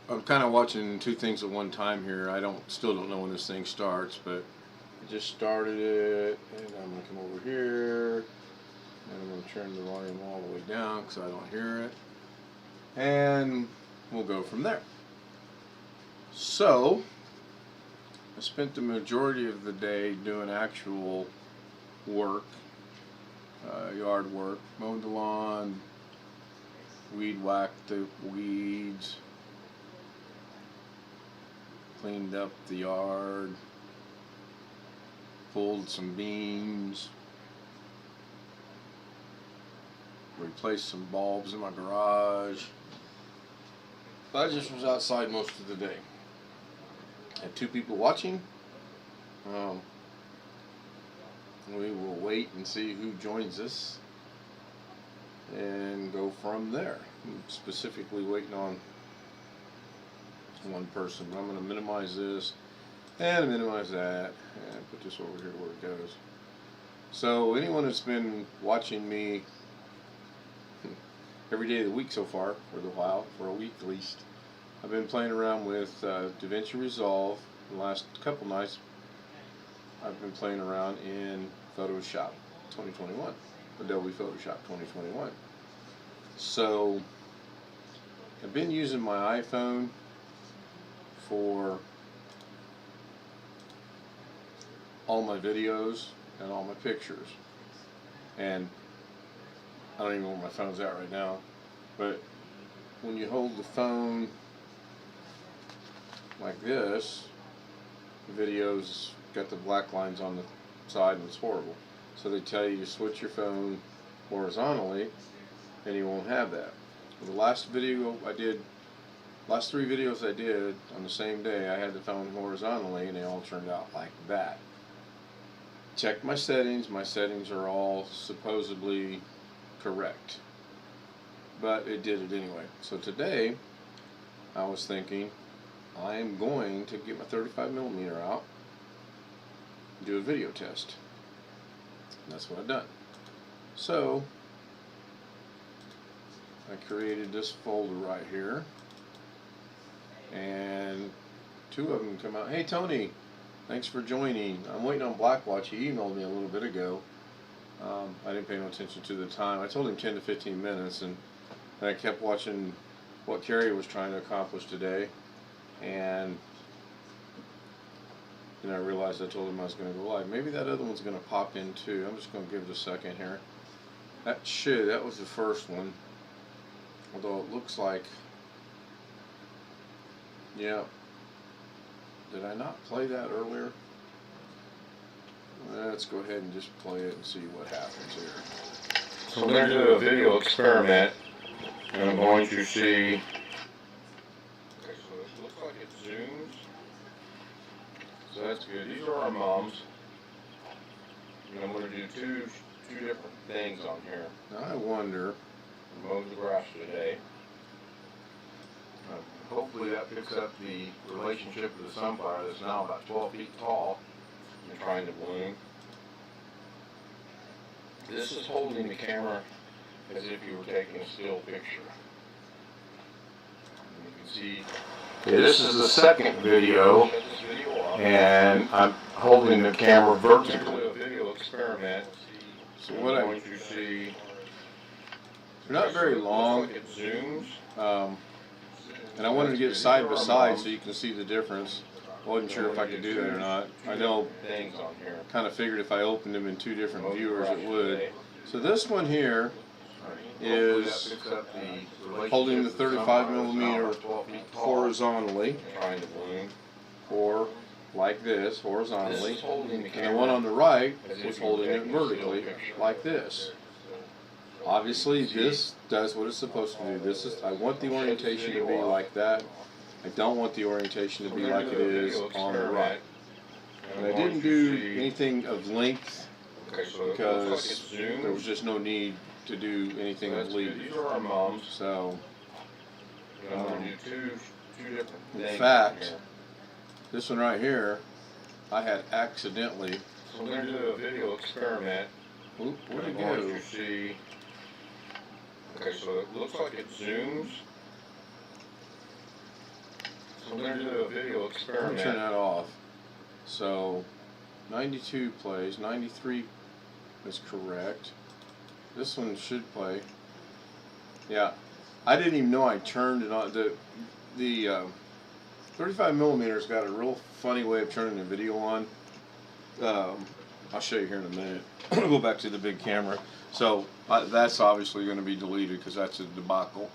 I'm kind of watching two things at one time here. Still don't know when this thing starts, but I just started it, and I'm gonna come over here, and I'm gonna turn the volume all the way down because I don't hear it, and we'll go from there. So, I spent the majority of the day doing actual work, yard work, mowed the lawn, weed whacked the weeds, cleaned up the yard, pulled some beams, replaced some bulbs in my garage. I just was outside most of the day. Had two people watching. We will wait and see who joins us and go from there. I'm specifically waiting on one person. I'm going to minimize this and minimize that and put this over here where it goes. So anyone that's been watching me every day of the week so far, for a week at least, I've been playing around with DaVinci Resolve. The last couple nights I've been playing around in Photoshop 2021, Adobe Photoshop 2021. So I've been using my iPhone for all my videos and all my pictures. And I don't even know where my phone's at right now, but when you hold the phone like this, the video's got the black lines on the side and it's horrible. So they tell you to switch your phone horizontally and you won't have that. The last three videos I did on the same day, I had the phone horizontally and they all turned out like that. Checked my settings are all supposedly correct, but it did it anyway. So today I was thinking I am going to get my 35mm out and do a video test. And that's what I've done. So I created this folder right here, and two of them come out. Hey Tony, thanks for joining. I'm waiting on Blackwatch. He emailed me a little bit ago. I didn't pay no attention to the time. I told him 10 to 15 minutes, and I kept watching what Carrie was trying to accomplish today, and then I realized I told him I was going to go live. Maybe that other one's going to pop in too. I'm just going to give it a second here. That was the first one, although it looks like, yeah, did I not play that earlier? Let's go ahead and just play it and see what happens here. So I'm going to do a video experiment, and I'm going to see. Okay, so this looks like it zooms. So that's good. These are our moms. And I'm going to do two different things on here. Now I wonder. Mow the grass today. Hopefully that picks up the relationship of the sunflower that's now about 12 feet tall and trying to bloom. This is holding the camera as if you were taking a still picture. And you can see, okay, this is the second video, and I'm holding the camera vertically. A video experiment. So what I'm going to see, they're not very long. It zooms. And I wanted to get side by side so you can see the difference. I wasn't sure if I could do that or not. I know, kind of figured if I opened them in two different viewers it would. So this one here is holding the 35mm horizontally, or like this, horizontally. And the one on the right is holding it vertically, like this. Obviously, this does what it's supposed to do. I want the orientation to be like that. I don't want the orientation to be like it is on the right. And I didn't do anything of length because there was just no need to do anything of length. So, in fact, this one right here, I had accidentally. So we're going to do a video experiment. Where'd it go? Okay, so it looks like it zooms. So we're going to do a video experiment. I'm going to turn that off. So 92 plays, 93 is correct. This one should play. Yeah, I didn't even know I turned it on. The 35 millimeter's got a real funny way of turning the video on. I'll show you here in a minute. Go back to the big camera. So that's obviously going to be deleted because that's a debacle.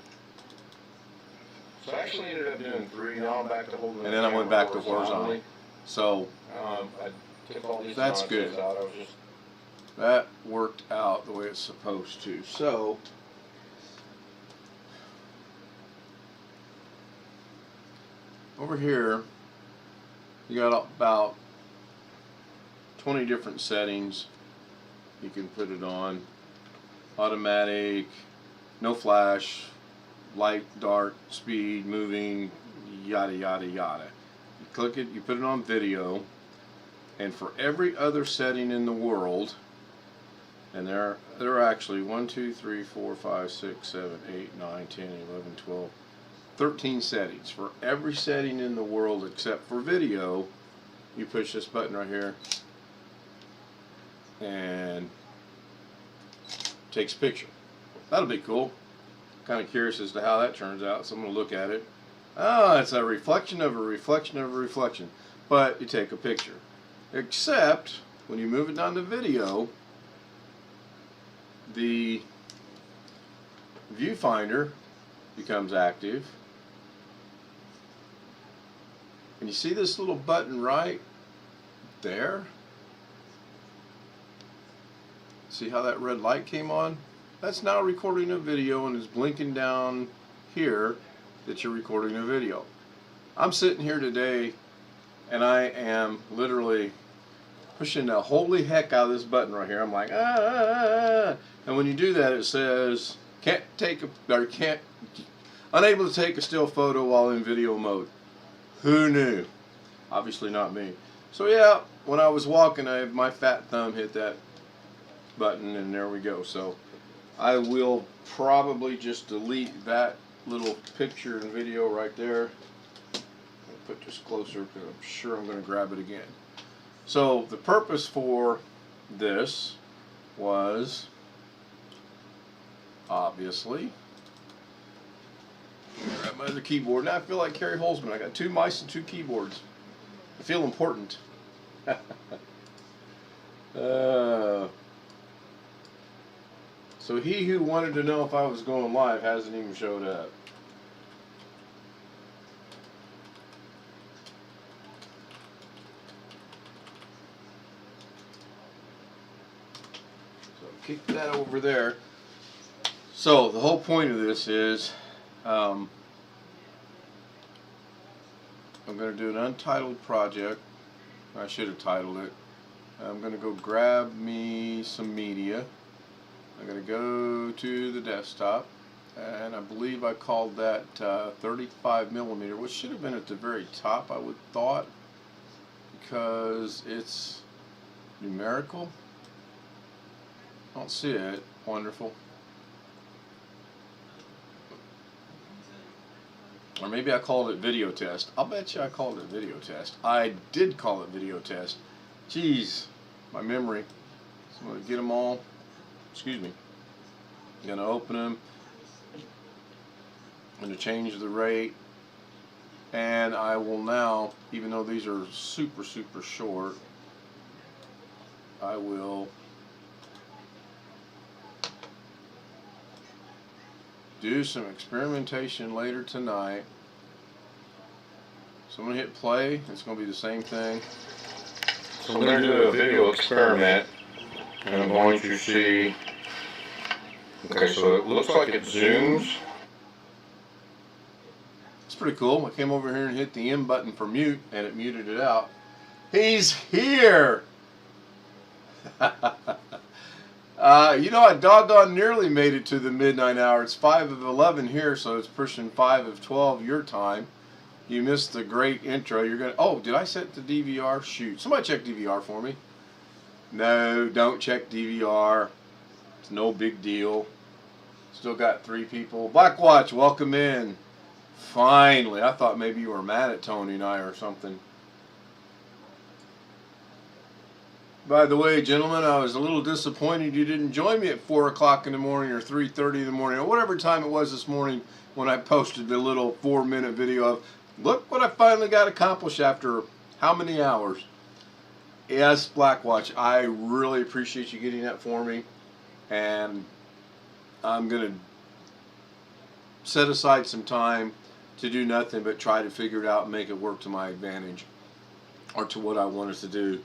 So I actually ended up doing 3. Now I'm back to holding. And then I went back to horizontal. So I took all these that's good. out. I was just that worked out the way it's supposed to. So over here, you got about 20 different settings you can put it on. Automatic, no flash, light, dark, speed, moving, yada yada yada. You click it, you put it on video, and for every other setting in the world, and there are actually 1, 2, 3, 4, 5, 6, 7, 8, 9, 10, 11, 12, 13 settings. For every setting in the world except for video, you push this button right here and takes a picture. That'll be cool. Kind of curious as to how that turns out, so I'm going to look at it. Oh, it's a reflection of a reflection of a reflection. But you take a picture. Except when you move it down to video, the viewfinder becomes active. And you see this little button right there? See how that red light came on? That's now recording a video and is blinking down here that you're recording a video. I'm sitting here today and I am literally pushing the holy heck out of this button right here. I'm like, ah. And when you do that, it says unable to take a still photo while in video mode. Who knew? Obviously not me. So yeah, when I was walking, my fat thumb hit that button and there we go. So I will probably just delete that little picture and video right there. I'll put this closer because I'm sure I'm going to grab it again. So the purpose for this was obviously grab my other keyboard. Now I feel like Carrie Holzman. I got 2 mice and 2 keyboards. I feel important. So he who wanted to know if I was going live hasn't even showed up. So kick that over there. So the whole point of this is I'm going to do an untitled project. I should have titled it. I'm going to go grab me some media. I'm going to go to the desktop, and I believe I called that 35 millimeter, which should have been at the very top, I would thought, because it's numerical. I don't see it. Wonderful. Or maybe I called it video test. I'll bet you I called it video test. I did call it video test. Jeez, my memory. So I'm going to get them all. Excuse me. I'm going to open them. I'm going to change the rate. And I will now, even though these are super short, I will do some experimentation later tonight. So I'm going to hit play. It's going to be the same thing. So we're going to do a video experiment, and I'm going to see. Okay, so it looks like it zooms. It's pretty cool. I came over here and hit the M button for mute, and it muted it out. He's here! You know, I doggone nearly made it to the midnight hour. It's 5 of 11 here, so it's pushing 5 of 12 your time. You missed the great intro. You're gonna. Oh, did I set the DVR? Shoot. Somebody check DVR for me. No, don't check DVR. It's no big deal. Still got 3 people. Black Watch, welcome in. Finally, I thought maybe you were mad at Tony and I or something. By the way, gentlemen, I was a little disappointed you didn't join me at 4 o'clock in the morning or 3:30 in the morning or whatever time it was this morning when I posted the little 4-minute video of, look what I finally got accomplished after how many hours. Yes, Blackwatch, I really appreciate you getting that for me. And I'm going to set aside some time to do nothing but try to figure it out and make it work to my advantage or to what I want us to do.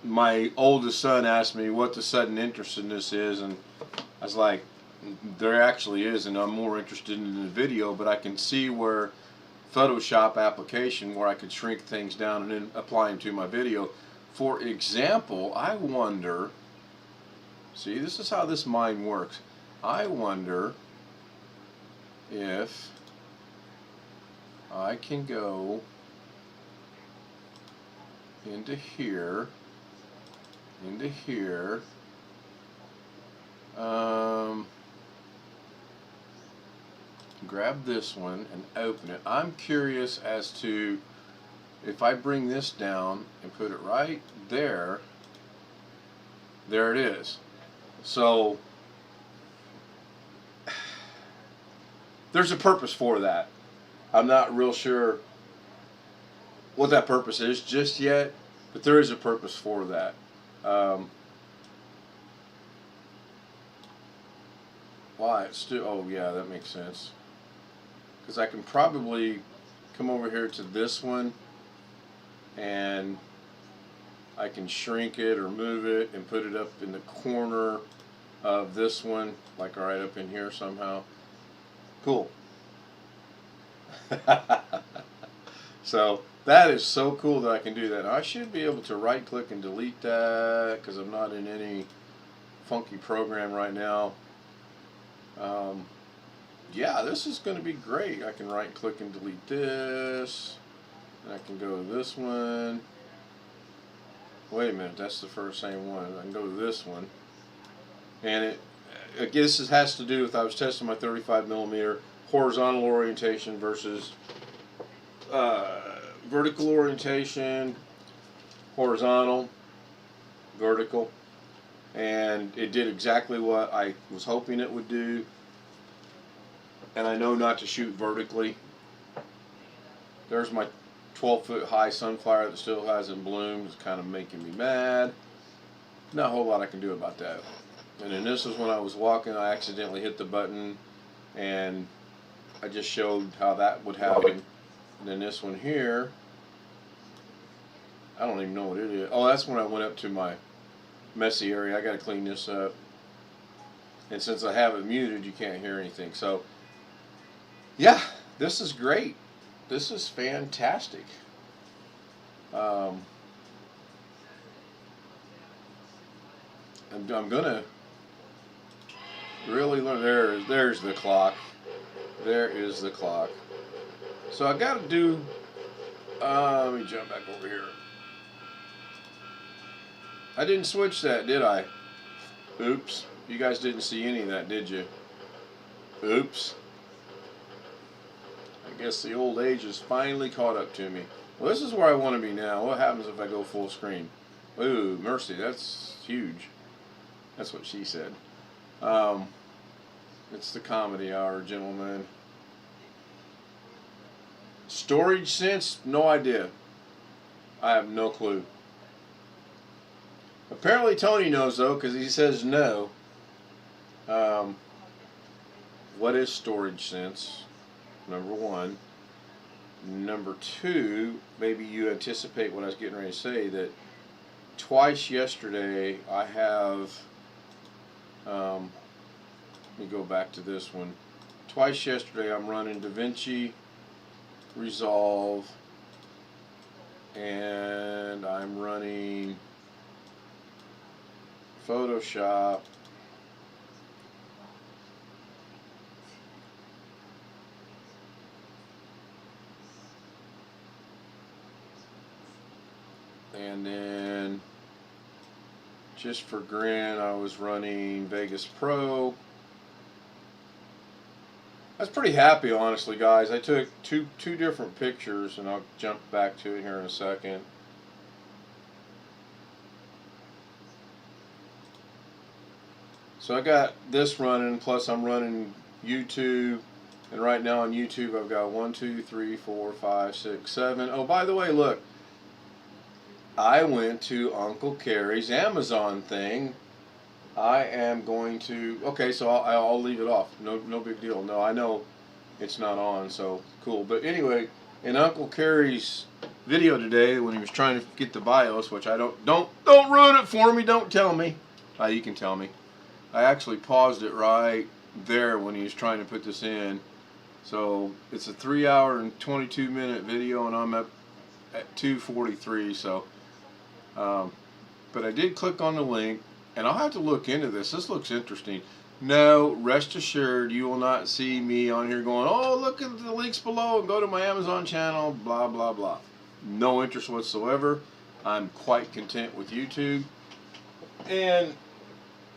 My oldest son asked me what the sudden interest in this is, and I was like, there actually is, and I'm more interested in the video, but I can see where Photoshop application where I could shrink things down and then apply them to my video. For example, I wonder, see, this is how this mind works. I wonder if I can go into here, grab this one and open it. I'm curious as to if I bring this down and put it right there, there it is. So there's a purpose for that. I'm not real sure what that purpose is just yet, but there is a purpose for that. Why? It's still, oh yeah, that makes sense. Because I can probably come over here to this one and I can shrink it or move it and put it up in the corner of this one, like right up in here somehow. Cool. So that is so cool that I can do that. I should be able to right click and delete that because I'm not in any funky program right now. Yeah, this is going to be great. I can right click and delete this. I can go to this one. Wait a minute, that's the first same one. I can go to this one. And I guess it has to do with, I was testing my 35mm horizontal orientation versus vertical orientation, horizontal, vertical. And it did exactly what I was hoping it would do. And I know not to shoot vertically. There's my 12-foot high sunflower that still hasn't bloomed. It's kind of making me mad. Not a whole lot I can do about that. And then this is when I was walking, I accidentally hit the button and I just showed how that would happen. And then this one here, I don't even know what it is. Oh, that's when I went up to my messy area. I got to clean this up. And since I have it muted, you can't hear anything. So yeah, this is great. This is fantastic. I'm gonna really learn. There's the clock. There is the clock. So I got to do. Let me jump back over here. I didn't switch that, did I? Oops. You guys didn't see any of that, did you? Oops. I guess the old age has finally caught up to me. Well, this is where I want to be now. What happens if I go full screen? Ooh, mercy, that's huge. That's what she said. It's the comedy hour, gentlemen. Storage sense? No idea. I have no clue. Apparently Tony knows though, because he says no. What is storage sense? Number one. Number two, maybe you anticipate what I was getting ready to say, that twice yesterday I have, let me go back to this one. Twice yesterday I'm running DaVinci Resolve and I'm running Photoshop and then just for grin I was running Vegas Pro. was pretty happy, honestly, guys. I took two different pictures, and I'll jump back to it here in a second. So I got this running, plus I'm running YouTube, and right now on YouTube I've got 1, 2, 3, 4, 5, 6, 7. Oh, by the way, look, I went to Uncle Carrie's Amazon thing. I am going to, okay, so I'll leave it off. No big deal. No, I know it's not on, so cool. But anyway, in Uncle Carrie's video today, when he was trying to get the BIOS, which I don't ruin it for me. Don't tell me. You can tell me. I actually paused it right there when he was trying to put this in. So it's a 3 hour and 22 minute video, and I'm up at 2:43. So, but I did click on the link, and I'll have to look into this. This looks interesting. No, rest assured, you will not see me on here going, oh, look at the links below and go to my Amazon channel, blah, blah, blah. No interest whatsoever. I'm quite content with YouTube. And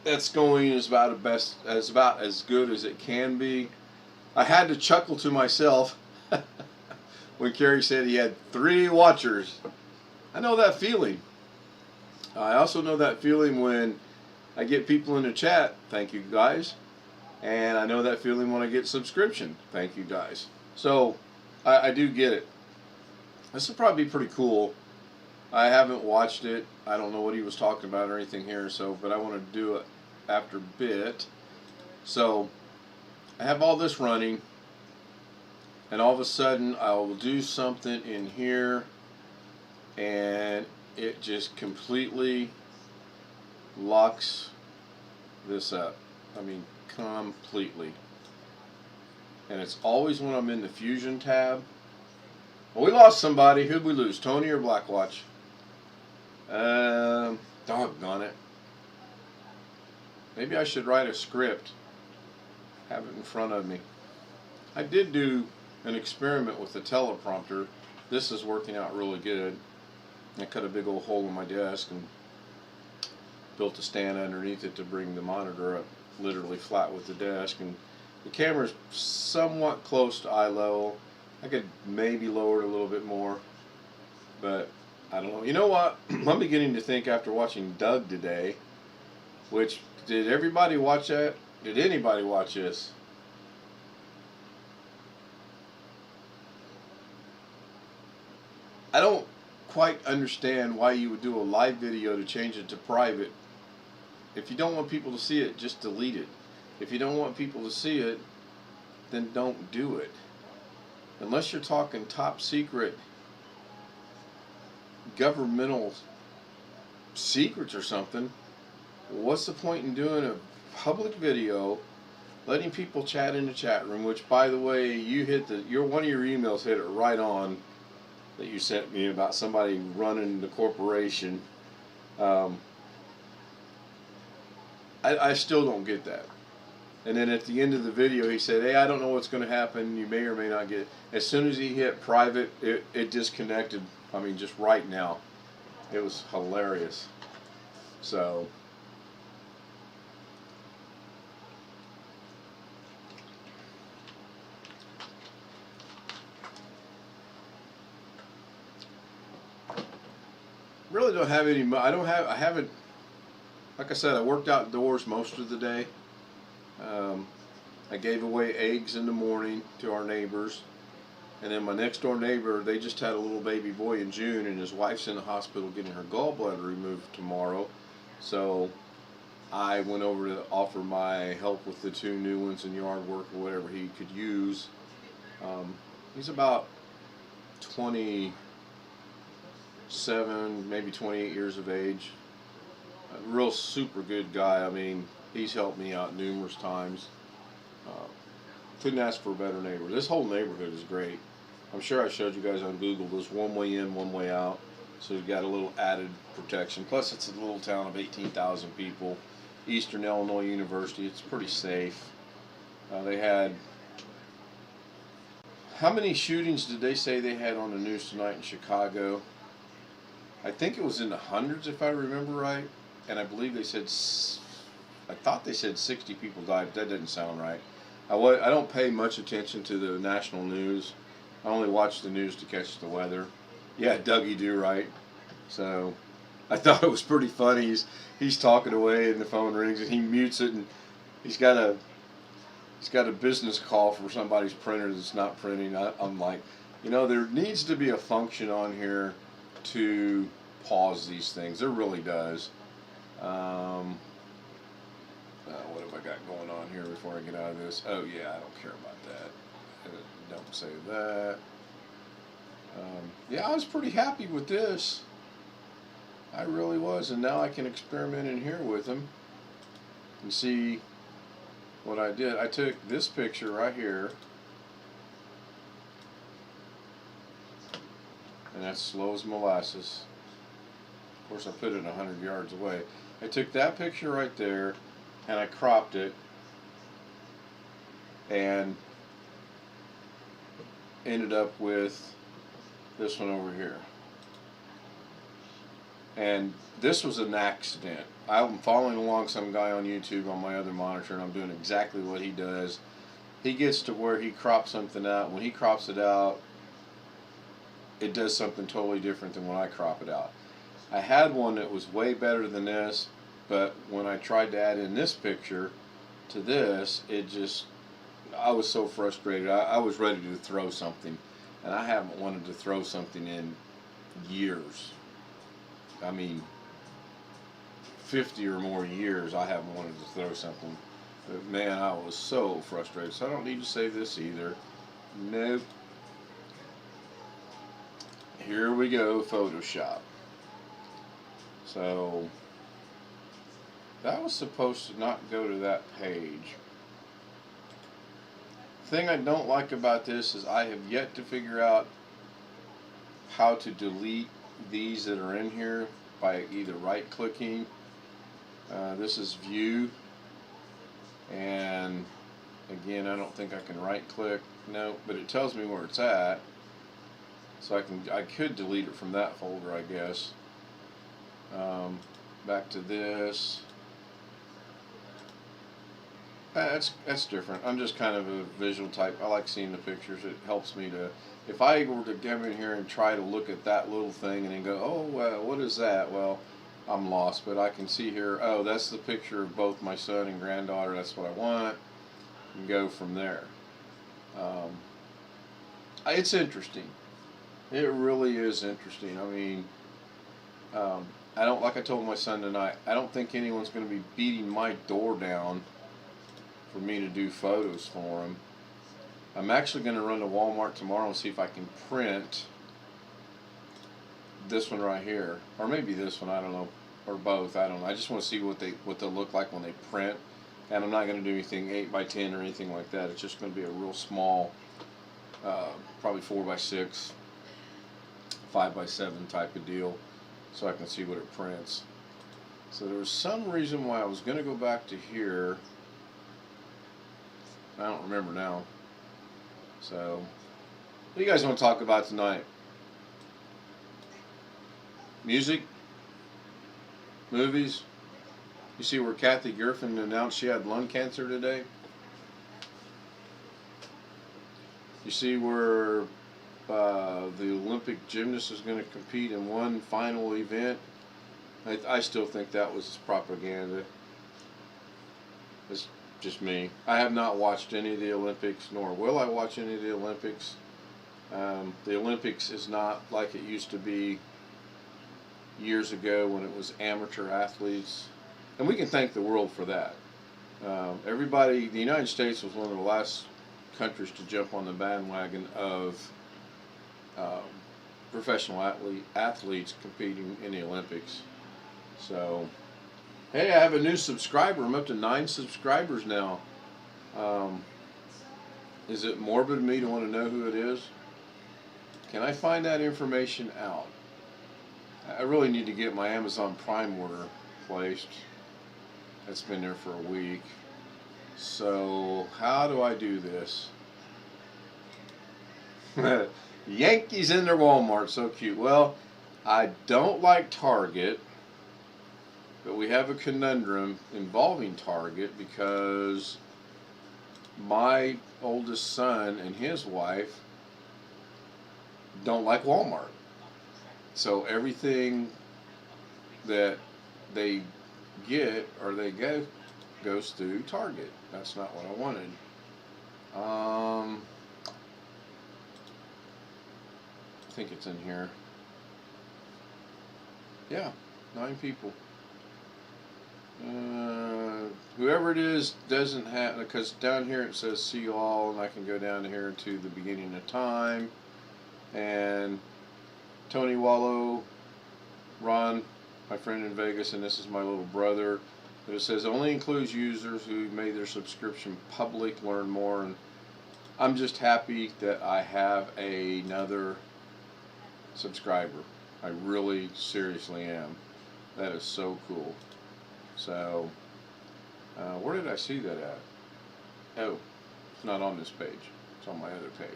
that's going as about as good as it can be. I had to chuckle to myself when Carrie said he had 3 watchers. I know that feeling. I also know that feeling when I get people in the chat, thank you guys. And I know that feeling when I get subscription, thank you guys. So I do get it. This will probably be pretty cool. I haven't watched it. I don't know what he was talking about or anything here, so but I want to do it after a bit. So I have all this running, and all of a sudden I will do something in here, and it just completely locks this up. I mean, completely. And it's always when I'm in the Fusion tab. Well, we lost somebody. Who'd we lose? Tony or Blackwatch? Doggone it. Maybe I should write a script. Have it in front of me. I did do an experiment with the teleprompter. This is working out really good. I cut a big old hole in my desk and built a stand underneath it to bring the monitor up literally flat with the desk. And the camera's somewhat close to eye level. I could maybe lower it a little bit more, but I don't know. You know what? I'm beginning to think after watching Doug today, which, did everybody watch that? Did anybody watch this? I don't quite understand why you would do a live video to change it to private. If you don't want people to see it, just delete it. If you don't want people to see it, then don't do it. Unless you're talking top secret governmental secrets or something, what's the point in doing a public video, letting people chat in the chat room, which, by the way, you hit one of your emails hit it right on that you sent me about somebody running the corporation. I still don't get that. And then at the end of the video, he said, hey, I don't know what's going to happen. You may or may not get it. As soon as he hit private, it disconnected. I mean, just right now. It was hilarious. So really don't have any. I haven't. Like I said, I worked outdoors most of the day. I gave away eggs in the morning to our neighbors, and then my next door neighbor, they just had a little baby boy in June, and his wife's in the hospital getting her gallbladder removed tomorrow. So I went over to offer my help with the 2 new ones and yard work or whatever he could use. He's about 27, maybe 28 years of age. A real super good guy. I mean, he's helped me out numerous times. Couldn't ask for a better neighbor. This whole neighborhood is great. I'm sure I showed you guys on Google. There's one way in, one way out. So you've got a little added protection. Plus, it's a little town of 18,000 people. Eastern Illinois University. It's pretty safe. They had... How many shootings did they say they had on the news tonight in Chicago? I think it was in the hundreds, if I remember right. And I believe they said... I thought they said 60 people died, but that didn't sound right. I don't pay much attention to the national news. I only watch the news to catch the weather. Yeah, Dougie Do Right. So I thought it was pretty funny. He's talking away and the phone rings and he mutes it, and he's got a business call for somebody's printer that's not printing. I'm like, there needs to be a function on here to pause these things. There really does. What have I got going on here before I get out of this? Oh yeah, I don't care about that. Don't say that. Yeah, I was pretty happy with this. I really was, and now I can experiment in here with them and see what I did. I took this picture right here, and that's slow as molasses. Of course, I put it 100 yards away. I took that picture right there, and I cropped it, and ended up with this one over here. And this was an accident. I'm following along some guy on YouTube on my other monitor, and I'm doing exactly what he does. He gets to where he crops something out. When he crops it out, it does something totally different than when I crop it out. I had one that was way better than this, but when I tried to add in this picture to this, I was so frustrated. I was ready to throw something, and I haven't wanted to throw something in years. I mean, 50 or more years I haven't wanted to throw something. But man, I was so frustrated. So I don't need to save this either. Nope. Here we go, Photoshop. So that was supposed to not go to that page. The thing I don't like about this is I have yet to figure out how to delete these that are in here by either right clicking. This is view, and again, I don't think I can right click. No, but it tells me where it's at, so I could delete it from that folder, I guess. Back to this. That's different. I'm just kind of a visual type. I like seeing the pictures. It helps me to, if I were to come in here and try to look at that little thing and then go, oh, what is that? Well, I'm lost. But I can see here, oh, that's the picture of both my son and granddaughter. That's what I want. And go from there. It's interesting. It really is interesting. I mean, I don't, like I told my son tonight, I don't think anyone's going to be beating my door down for me to do photos for him. I'm actually going to run to Walmart tomorrow and see if I can print this one right here, or maybe this one, I don't know, or both, I don't know. I just want to see what they'll look like when they print, and I'm not going to do anything 8x10 or anything like that. It's just going to be a real small, probably 4x6, 5x7 type of deal, so I can see what it prints. So there was some reason why I was going to go back to here. I don't remember now. So, what do you guys want to talk about tonight? Music? Movies? You see where Kathy Griffin announced she had lung cancer today? You see where the Olympic gymnast is going to compete in one final event? I still think that was propaganda. It's just me. I have not watched any of the Olympics, nor will I watch any of the Olympics. The Olympics is not like it used to be years ago when it was amateur athletes. And we can thank the world for that. The United States was one of the last countries to jump on the bandwagon of professional athletes competing in the Olympics. So, hey, I have a new subscriber. I'm up to 9 subscribers now. Is it morbid of me to want to know who it is? Can I find that information out? I really need to get my Amazon Prime order placed. It's been there for a week. So, how do I do this? Yankees in their Walmart, so cute. Well, I don't like Target, but we have a conundrum involving Target because my oldest son and his wife don't like Walmart. So everything that they get or they go goes through Target. That's not what I wanted. I think it's in here. Yeah, 9 people. Whoever it is doesn't have, because down here it says see you all, and I can go down here to the beginning of time, and Tony Wallow, Ron, my friend in Vegas, and this is my little brother. But it says only includes users who made their subscription public. Learn more, and I'm just happy that I have another subscriber. I really seriously am. That is so cool. So, where did I see that at? Oh, it's not on this page. It's on my other page.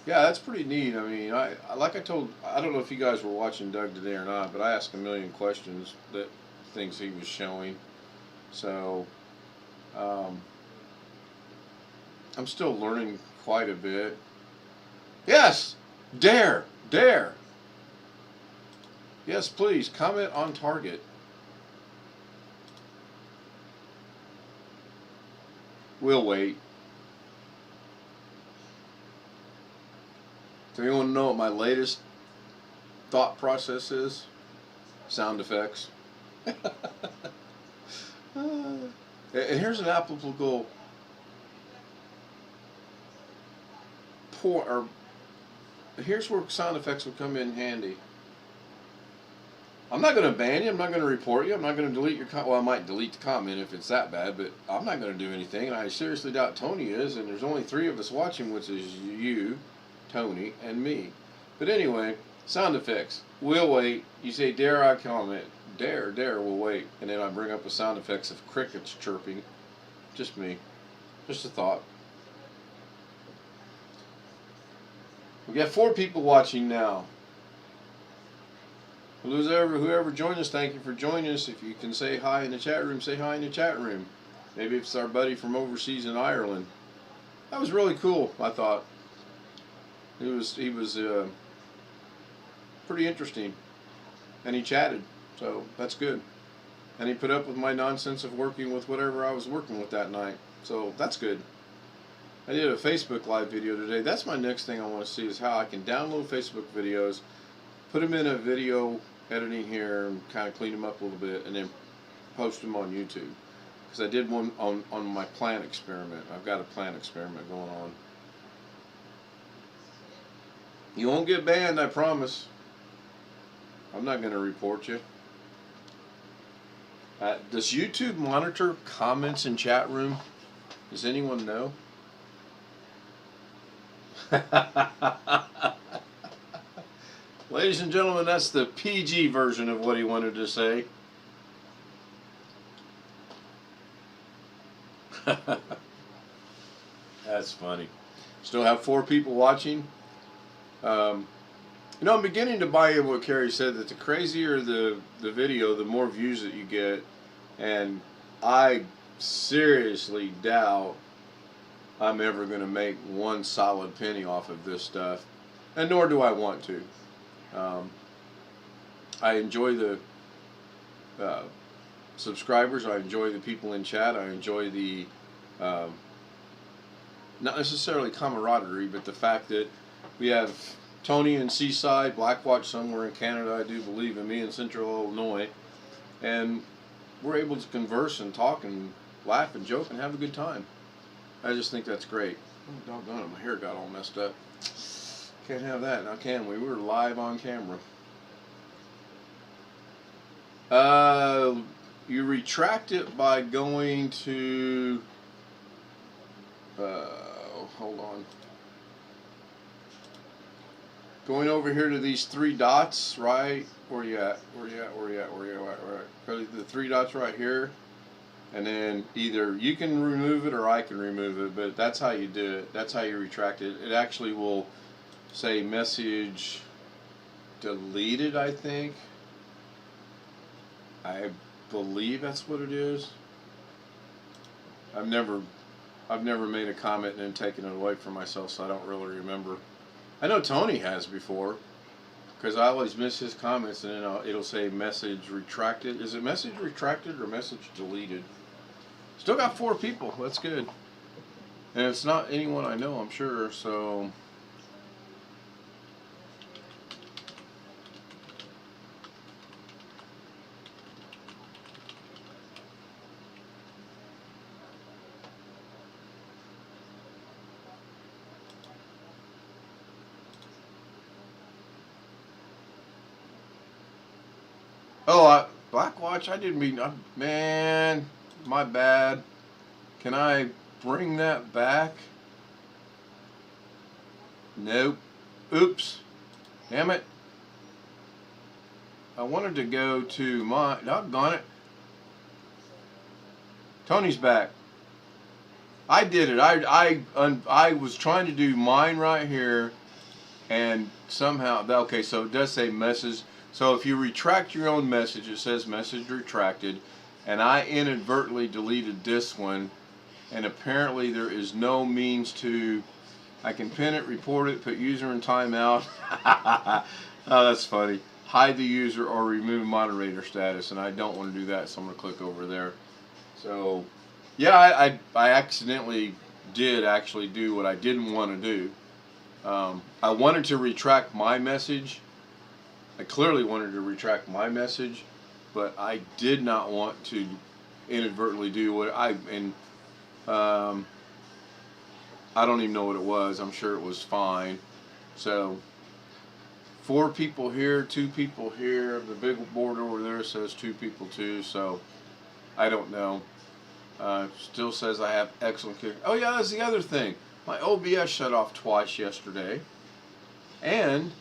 Yeah, that's pretty neat. I mean, I don't know if you guys were watching Doug today or not, but I asked a million questions that things he was showing. So, I'm still learning quite a bit. Yes, dare. Yes, please comment on Target. We'll wait. Do you want to know what my latest thought process is? Sound effects. And here's an applicable here's where sound effects will come in handy. I'm not going to ban you. I'm not going to report you. I'm not going to delete your comment. Well, I might delete the comment if it's that bad, but I'm not going to do anything. And I seriously doubt Tony is. And there's only 3 of us watching, which is you, Tony, and me. But anyway, sound effects. We'll wait. You say, dare I comment? Dare, we'll wait. And then I bring up the sound effects of crickets chirping. Just me. Just a thought. We got 4 people watching now. Whoever joined us, thank you for joining us. If you can say hi in the chat room, say hi in the chat room. Maybe it's our buddy from overseas in Ireland. That was really cool, I thought. He was pretty interesting. And he chatted, so that's good. And he put up with my nonsense of working with whatever I was working with that night. So that's good. I did a Facebook Live video today. That's my next thing I want to see, is how I can download Facebook videos, put them in a video editing here, and kind of clean them up a little bit, and then post them on YouTube. Because I did one on my plant experiment. I've got a plant experiment going on. You won't get banned, I promise. I'm not going to report you. Does YouTube monitor comments in chat room? Does anyone know? Ladies and gentlemen, that's the PG version of what he wanted to say. That's funny. Still have 4 people watching. I'm beginning to buy in what Carrie said, that the crazier the video, the more views that you get. And I seriously doubt I'm ever going to make 1 solid penny off of this stuff. And nor do I want to. I enjoy the subscribers. I enjoy the people in chat. I enjoy the not necessarily camaraderie, but the fact that we have Tony in Seaside, Blackwatch somewhere in Canada, I do believe, and me in Central Illinois, and we're able to converse and talk and laugh and joke and have a good time. I just think that's great. Oh, doggone it, my hair got all messed up. Can't have that now, can we? We're live on camera. You retract it by going to hold on. Going over here to these 3 dots, right? Where you at? Where you at? Right. The 3 dots right here. And then either you can remove it or I can remove it, but that's how you do it. That's how you retract it. It actually will say message deleted, I think. I believe that's what it is. I've never made a comment and then taken it away from myself, so I don't really remember. I know Tony has before, because I always miss his comments, and then it'll say message retracted. Is it message retracted or message deleted? Still got 4 people. That's good. And it's not anyone I know, I'm sure, so... Oh, Black Watch, I didn't mean... man, my bad. Can I bring that back? Nope. Oops. Damn it. I wanted to go to my... doggone it. Tony's back. I did it. I was trying to do mine right here, and somehow... okay, so it does say message... So if you retract your own message, it says message retracted, and I inadvertently deleted this one, and apparently there is no means to, I can pin it, report it, put user in timeout. Oh, that's funny. Hide the user or remove moderator status, and I don't want to do that, so I'm going to click over there. So, yeah, I accidentally did actually do what I didn't want to do. I wanted to retract my message. I clearly wanted to retract my message, but I did not want to inadvertently do what I don't even know what it was. I'm sure it was fine. So 4 people here, 2 people here. The big board over there says 2 people too. So I don't know. Still says I have excellent kick. Oh yeah, that's the other thing. My OBS shut off twice yesterday, and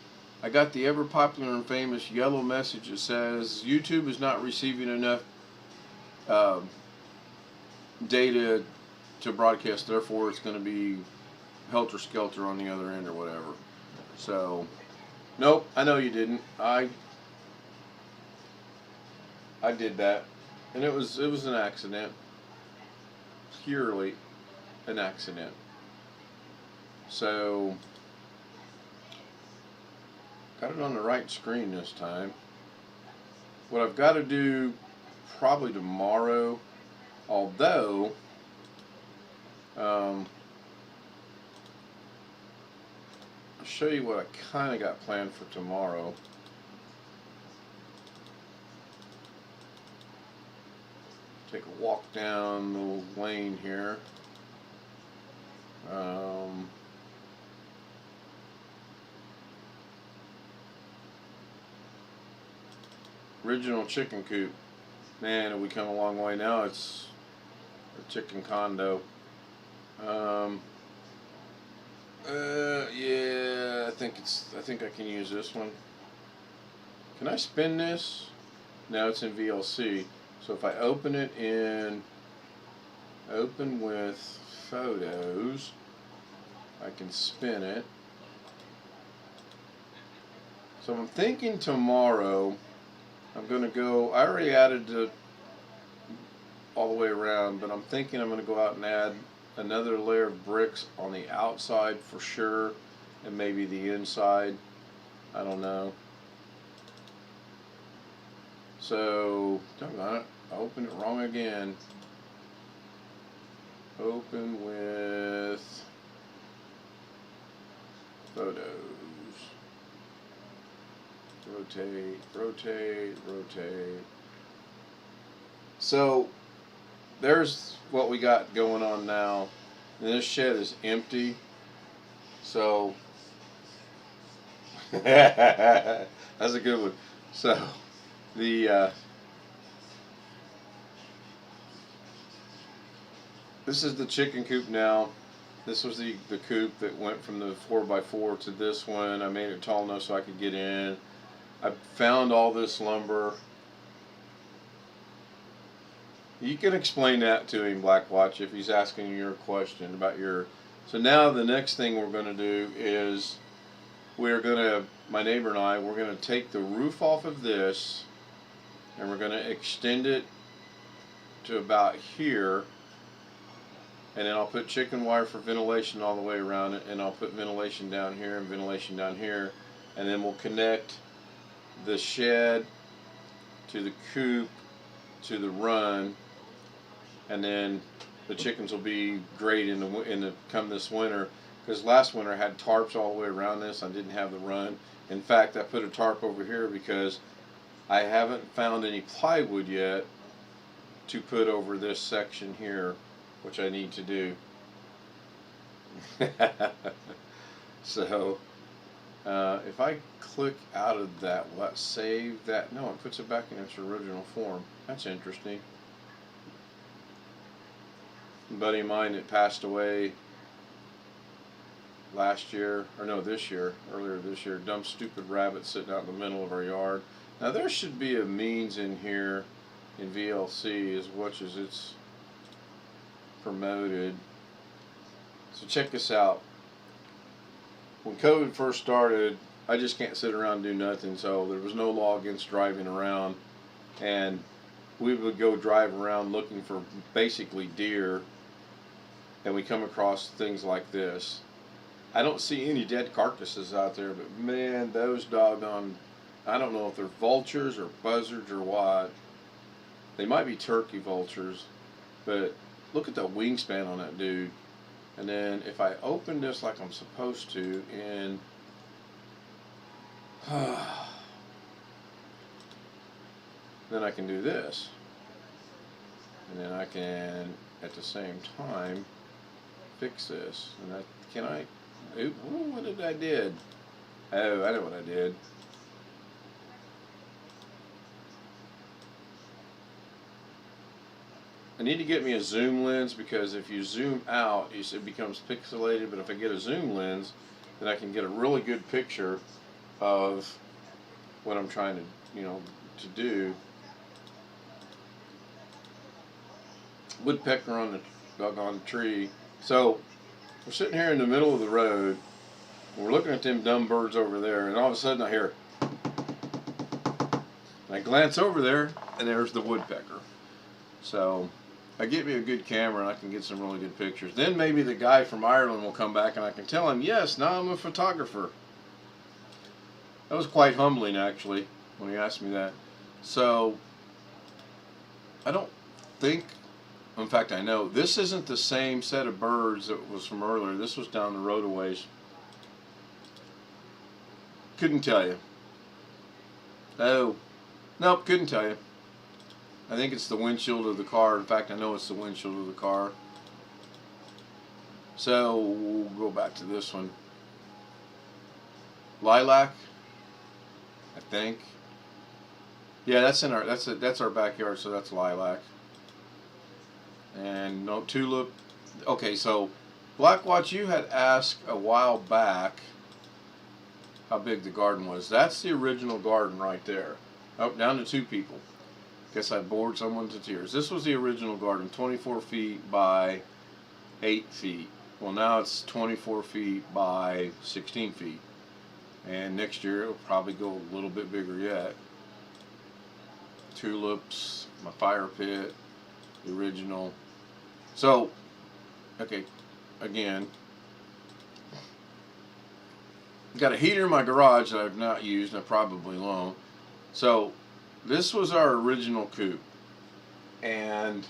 I got the ever popular and famous yellow message that says YouTube is not receiving enough data to broadcast, therefore it's going to be helter-skelter on the other end or whatever. So, nope, I know you didn't. I did that, and it was an accident, purely an accident. So, got it on the right screen this time. What I've got to do probably tomorrow, although I'll show you what I kind of got planned for tomorrow. Take a walk down the little lane here. Original chicken coop. Man, we come a long way now. It's a chicken condo. Yeah, I think I can use this one. Can I spin this? Now it's in VLC. So if I open it in Open with Photos, I can spin it. So I'm thinking tomorrow I'm going to go, I already added the all the way around, but I'm thinking I'm going to go out and add another layer of bricks on the outside for sure, and maybe the inside. I don't know. So, doggone it, I opened it wrong again. Open with Photos. Rotate, rotate, rotate. So, there's what we got going on now. And this shed is empty. So, that's a good one. So, this is the chicken coop now. This was the coop that went from the 4x4 to this one. I made it tall enough so I could get in. I found all this lumber. You can explain that to him, Blackwatch, if he's asking you a question about your... So now the next thing we're going to do is we're going to, my neighbor and I, we're going to take the roof off of this and we're going to extend it to about here. and then I'll put chicken wire for ventilation all the way around it, and I'll put ventilation down here and ventilation down here, and then we'll connect the shed to the coop to the run, and then the chickens will be great in the come this winter, because last winter I had tarps all the way around this. I didn't have the run. In fact, I put a tarp over here because I haven't found any plywood yet to put over this section here, which I need to do. So if I click out of that, will that save that? No, it puts it back in its original form. That's interesting. A buddy of mine that passed away last year, or no, this year, earlier this year, dumb stupid rabbit sitting out in the middle of our yard. Now there should be a means in here in VLC as much as it's promoted. So check this out. When COVID first started, I just can't sit around and do nothing, so there was no law against driving around, and we would go drive around looking for basically deer, and we come across things like this. I don't see any dead carcasses out there, but man, those doggone, I don't know if they're vultures or buzzards or what. They might be turkey vultures, but look at the wingspan on that dude. And then if I open this like I'm supposed to, and then I can do this. And then I can, at the same time, fix this. And I, can I, ooh, what did I did? Oh, I know what I did. I need to get me a zoom lens, because if you zoom out, it becomes pixelated, but if I get a zoom lens, then I can get a really good picture of what I'm trying to, to do. Woodpecker on the doggone tree. So we're sitting here in the middle of the road, and we're looking at them dumb birds over there, and all of a sudden I hear, and I glance over there, and there's the woodpecker. So I get me a good camera and I can get some really good pictures. Then maybe the guy from Ireland will come back and I can tell him, yes, now I'm a photographer. That was quite humbling, actually, when he asked me that. So I don't think, in fact I know, this isn't the same set of birds that was from earlier. This was down the road a ways. Couldn't tell you. Oh, nope, couldn't tell you. I think it's the windshield of the car. In fact, I know it's the windshield of the car. So we'll go back to this one. Lilac, I think. Yeah, that's in our that's our backyard, so that's lilac. And no tulip. Okay, so Blackwatch, you had asked a while back how big the garden was. That's the original garden right there. Oh, down to 2 people. Guess I bored someone to tears. This was the original garden, 24 feet by 8 feet. Well, now it's 24 feet by 16 feet. And next year it'll probably go a little bit bigger yet. Tulips, my fire pit, the original. So, okay, again, got a heater in my garage that I've not used, and I probably won't. So, this was our original coop, and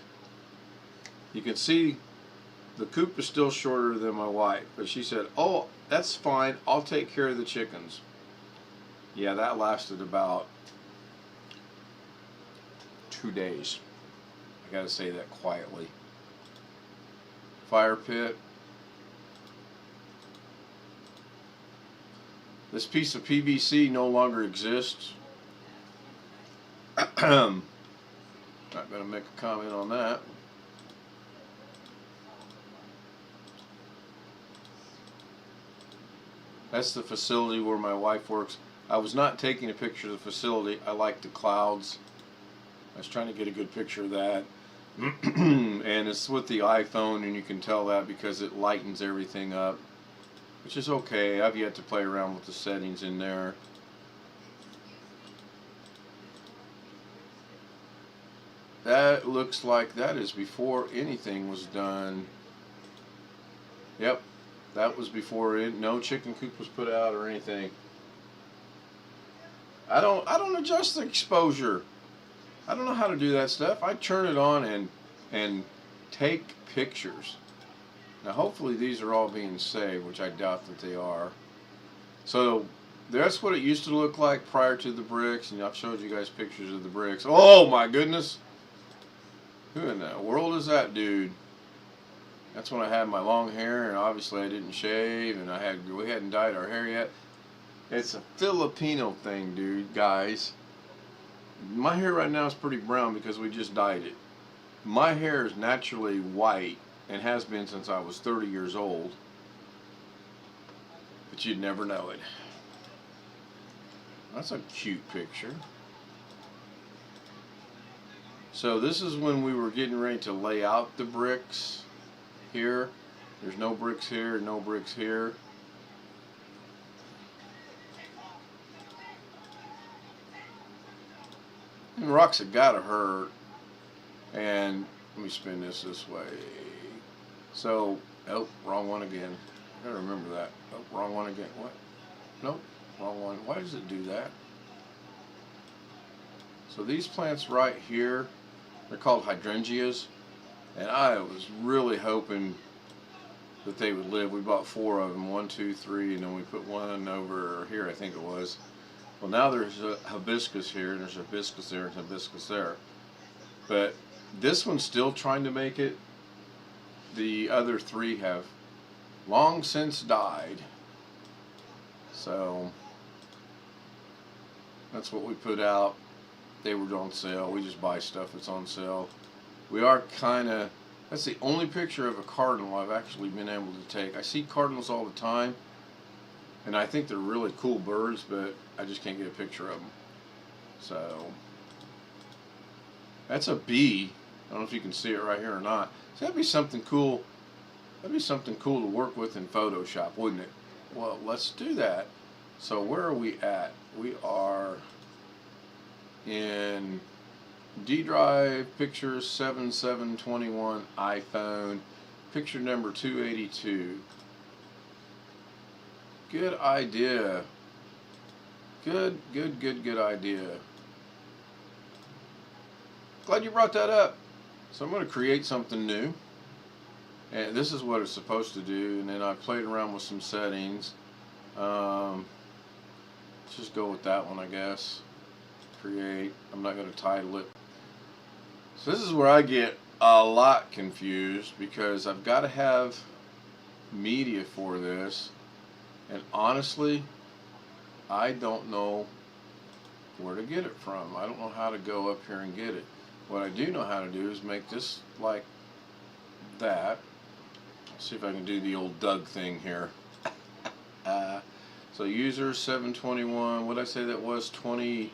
you can see the coop is still shorter than my wife, but she said, oh, that's fine, I'll take care of the chickens. Yeah, that lasted about 2 days. I gotta say that quietly. Fire pit. This piece of PVC no longer exists. Not going to make a comment on that. That's the facility where my wife works. I was not taking a picture of the facility. I like the clouds. I was trying to get a good picture of that. And it's with the iPhone, and you can tell that because it lightens everything up, which is okay. I've yet to play around with the settings in there. That looks like that is before anything was done Yep, that was before no chicken coop was put out or anything. I don't adjust the exposure. I don't know how to do that stuff. I turn it on and take pictures. Now hopefully these are all being saved, which I doubt that they are. So that's what it used to look like prior to the bricks, and I've showed you guys pictures of the bricks. Oh my goodness! Who in the world is that dude? That's when I had my long hair, and obviously I didn't shave, and we hadn't dyed our hair yet. It's a Filipino thing, dude, guys. My hair right now is pretty brown because we just dyed it. My hair is naturally white and has been since I was 30 years old. But you'd never know it. That's a cute picture. So this is when we were getting ready to lay out the bricks here. There's no bricks here, no bricks here. And rocks have got to hurt. And let me spin this way. So, oh, wrong one again. I gotta remember that. Oh, wrong one again. What? Nope, wrong one. Why does it do that? So these plants right here, they're called hydrangeas. And I was really hoping that they would live. We bought 4 of them, 1, 2, 3, and then we put one over here, I think it was. Well, now there's a hibiscus here, and there's a hibiscus there, and a hibiscus there. But this one's still trying to make it. The other 3 have long since died. So that's what we put out. They were on sale. We just buy stuff that's on sale. We are kind of, that's the only picture of a cardinal I've actually been able to take. I see cardinals all the time, and I think they're really cool birds, but I just can't get a picture of them. So that's a bee. I don't know if you can see it right here or not. So that'd be something cool. That'd be something cool to work with in Photoshop, wouldn't it? Well, let's do that. So where are we at? We are in D drive, pictures 7721, iPhone, picture number 282. Good idea. Good idea. Glad you brought that up. So I'm going to create something new. And this is what it's supposed to do. And then I played around with some settings. Let's just go with that one, I guess. Create. I'm not going to title it. So this is where I get a lot confused because I've got to have media for this. And honestly, I don't know where to get it from. I don't know how to go up here and get it. What I do know how to do is make this like that. Let's see if I can do the old Doug thing here. So user 721, what did I say that was? 22.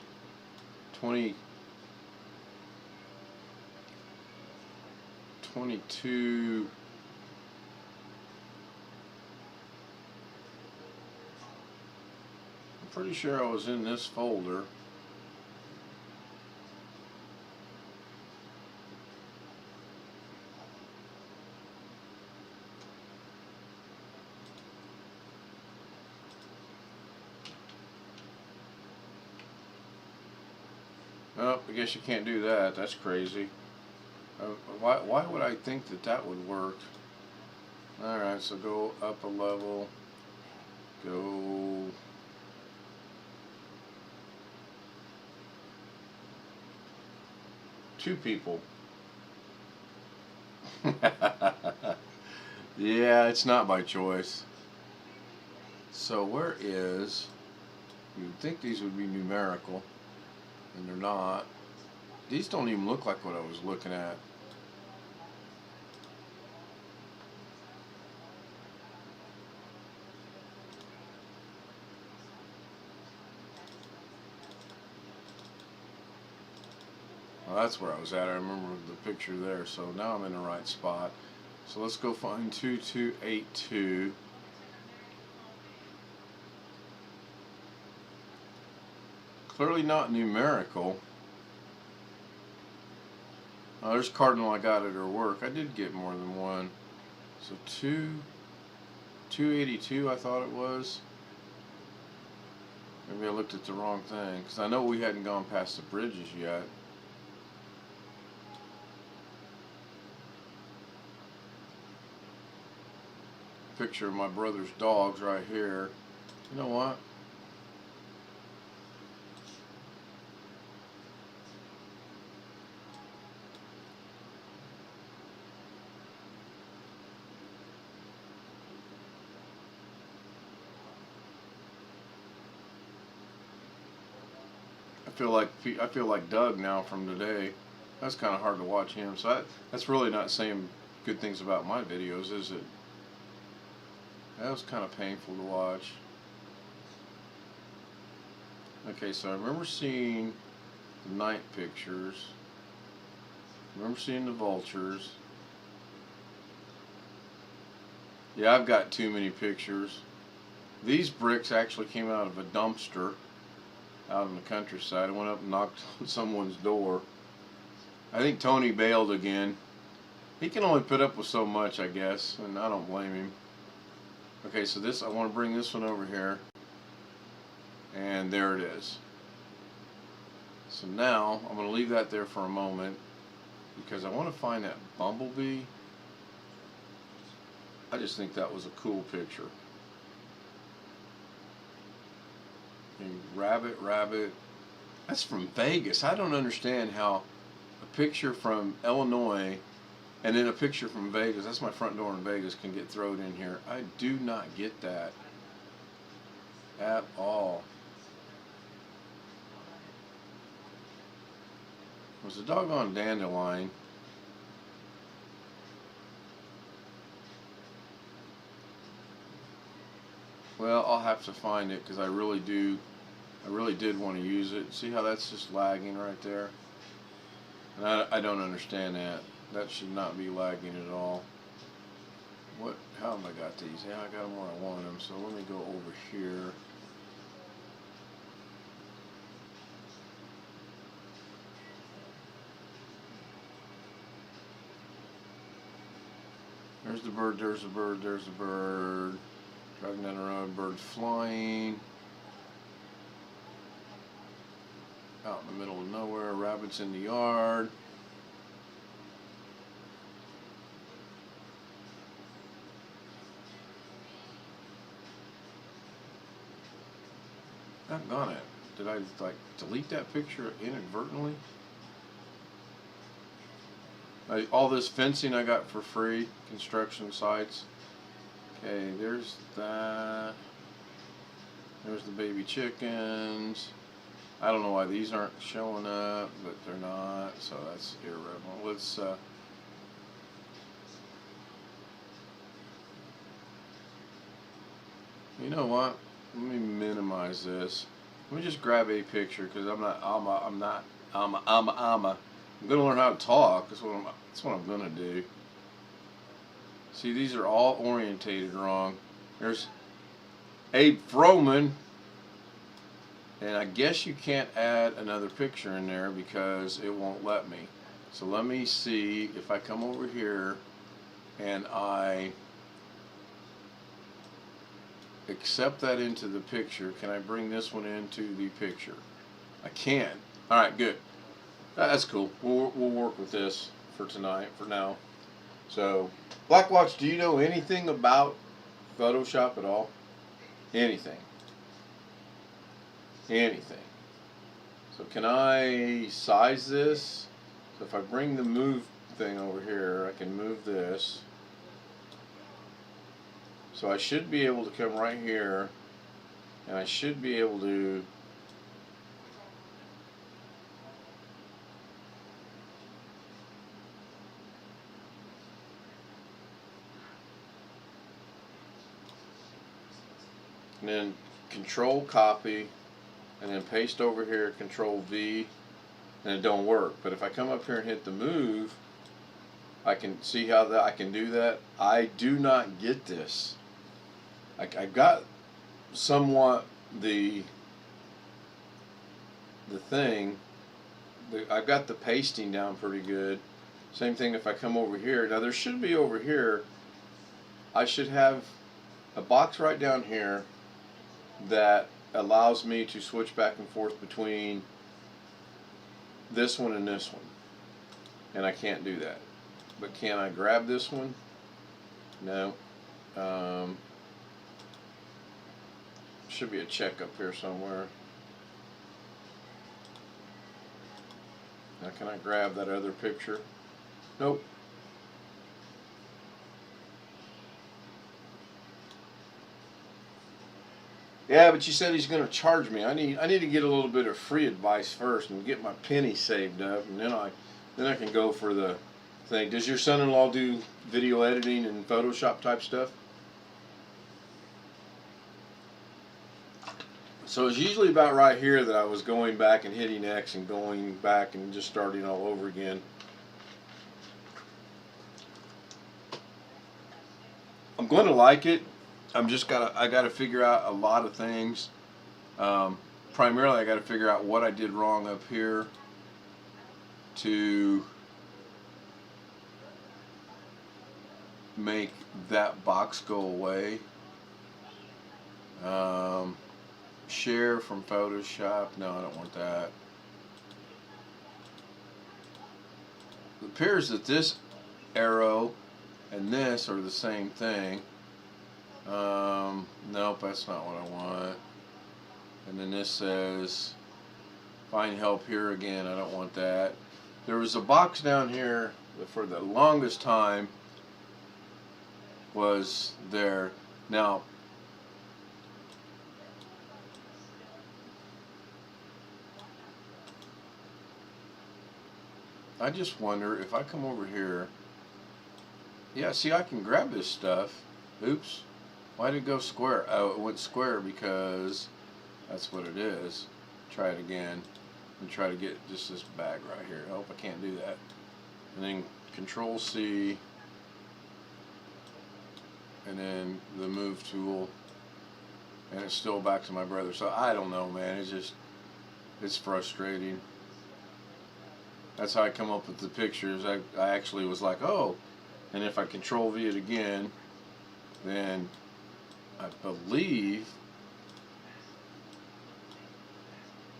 I'm pretty sure I was in this folder. Oh, I guess you can't do that. That's crazy. Why would I think that that would work? Alright, so go up a level. Go... two people. Yeah, it's not by choice. So where is... You'd think these would be numerical. And they're not. These don't even look like what I was looking at. Well, that's where I was at. I remember the picture there. So now I'm in the right spot. So let's go find 2282. Clearly not numerical. Oh, there's cardinal I got at her work. I did get more than one. So 2, 282 I thought it was. Maybe I looked at the wrong thing, because I know we hadn't gone past the bridges yet. Picture of my brother's dogs right here. You know what? I feel like Doug now from today. That's kind of hard to watch him. So that's really not saying good things about my videos, is it? That was kind of painful to watch. Okay, so I remember seeing the night pictures. I remember seeing the vultures. Yeah, I've got too many pictures. These bricks actually came out of a dumpster out in the countryside. I went up and knocked on someone's door. I think Tony bailed again. He can only put up with so much, I guess, and I don't blame him. Okay, so I want to bring this one over here, and there it is. So now I'm going to leave that there for a moment because I want to find that bumblebee. I just think that was a cool picture. And rabbit. That's from Vegas. I don't understand how a picture from Illinois and then a picture from Vegas, that's my front door in Vegas, can get thrown in here. I do not get that at all. It was a doggone dandelion. Well, I'll have to find it because I really did want to use it. See how that's just lagging right there? And I don't understand that. That should not be lagging at all. How have I got these? Yeah, I got them where I want them. So let me go over here. There's the bird, there's the bird, there's the bird. Driving down the road, birds flying. Out in the middle of nowhere, rabbits in the yard. Doggone it. Did I delete that picture inadvertently? All this fencing I got for free, construction sites. Okay, there's that. There's the baby chickens. I don't know why these aren't showing up, but they're not, so that's irrelevant. Let's you know what? Let me minimize this. Let me just grab a picture because I'm gonna learn how to talk. That's what I'm gonna do. See, these are all orientated wrong. There's Abe Froman, and I guess you can't add another picture in there because it won't let me. So let me see if I come over here and I accept that into the picture. Can I bring this one into the picture? I can. All right, good. That's cool. We'll work with this for tonight, for now. So, Blackwatch, do you know anything about Photoshop at all? Anything? Anything? So can I size this? So if I bring the move thing over here, I can move this. So I should be able to come right here, and I should be able to and then control copy and then paste over here, control V, and it don't work. But if I come up here and hit the move, I can see how I can do that. I do not get this. I got somewhat the thing. I've got the pasting down pretty good. Same thing if I come over here. Now there should be over here, I should have a box right down here that allows me to switch back and forth between this one and this one, and I can't do that. But can I grab this one? No. Should be a check up here somewhere. Now can I grab that other picture? Nope. Yeah, but you said he's going to charge me. I need to get a little bit of free advice first and get my penny saved up, and then I can go for the thing. Does your son-in-law do video editing and Photoshop type stuff? So it's usually about right here that I was going back and hitting X and going back and just starting all over again. I'm going to like it. I got to figure out a lot of things. Primarily, I got to figure out what I did wrong up here to make that box go away. Share from Photoshop. No, I don't want that. It appears that this arrow and this are the same thing. Nope, that's not what I want. And then this says find help here again. I don't want that. There was a box down here that for the longest time was there. Now I just wonder if I come over here. Yeah, see, I can grab this stuff. Oops. Why did it go square? Oh, it went square because that's what it is. Try it again and try to get just this bag right here. I hope I can't do that. And then Control C and then the move tool, and it's still back to my brother. So I don't know, man. It's frustrating. That's how I come up with the pictures. I actually was like, oh, and if I Control V it again, then I believe,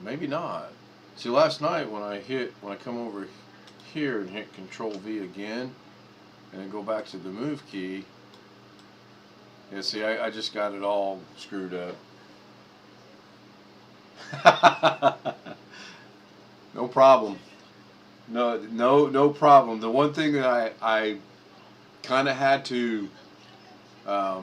maybe not. See, last night when I come over here and hit Control V again, and then go back to the move key, yeah, see, I just got it all screwed up. No problem. No problem. The one thing that I kind of had to, I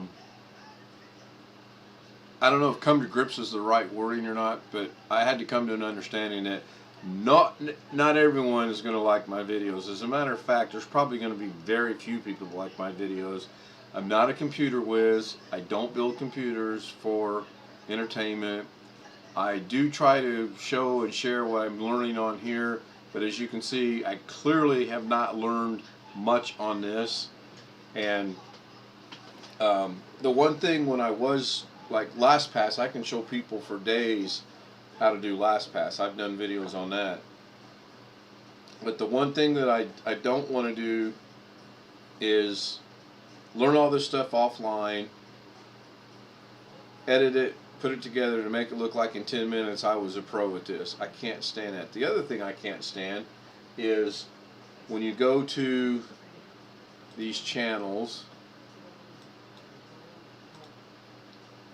don't know if come to grips is the right wording or not, but I had to come to an understanding that not everyone is going to like my videos. As a matter of fact, there's probably going to be very few people that like my videos. I'm not a computer whiz. I don't build computers for entertainment. I do try to show and share what I'm learning on here, but as you can see, I clearly have not learned much on this. And the one thing when I was like LastPass, I can show people for days how to do LastPass. I've done videos on that. But the one thing that I don't want to do is learn all this stuff offline, edit it, put it together to make it look like in 10 minutes I was a pro at this. I can't stand that. The other thing I can't stand is when you go to these channels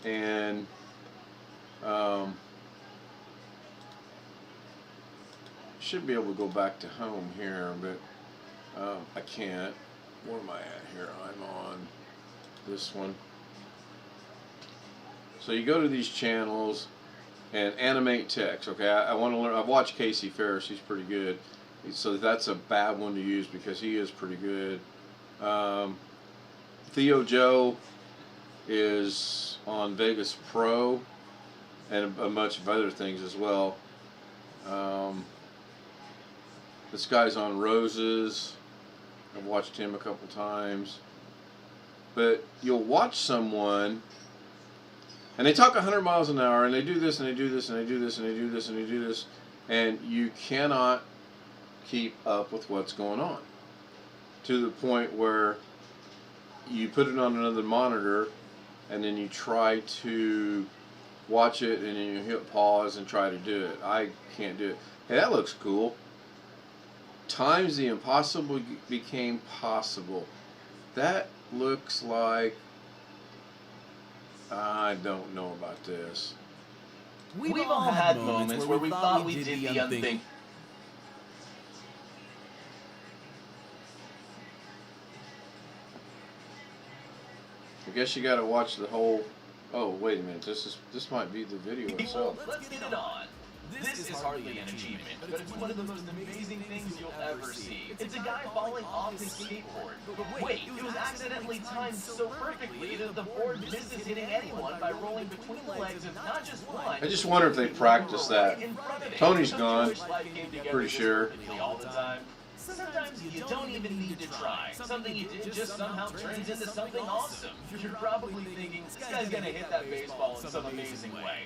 and should be able to go back to home here, but I can't. Where am I at here? I'm on this one. So you go to these channels and animate text. Okay, I want to learn. I've watched Casey Ferris. He's pretty good. So that's a bad one to use because he is pretty good. Theo Joe is on Vegas Pro and a bunch of other things as well. This guy's on Roses. I've watched him a couple times. But you'll watch someone and they talk 100 miles an hour and they do this and they do this and they do this and they do this and they do this, and you cannot keep up with what's going on, to the point where you put it on another monitor and then you try to watch it, and then you hit pause and try to do it. I can't do it. Hey, that looks cool. Times the impossible became possible. That looks like, I don't know about this. We've all had moments where we thought we did the unthinkable. I guess you gotta watch the whole. Oh, wait a minute. This might be the video itself. Let's get it on. This is hardly an achievement, but it's one of the most amazing things you'll ever see. It's a guy falling off his skateboard. But wait, it was accidentally timed so perfectly that the board misses hitting anyone by rolling between the legs of not just one. I just wonder if they practiced that. Tony's gone. Pretty sure. All the time. Sometimes you don't even need to try. Something you did just somehow turns into something awesome. You're probably thinking, this guy's gonna hit that baseball in some amazing way.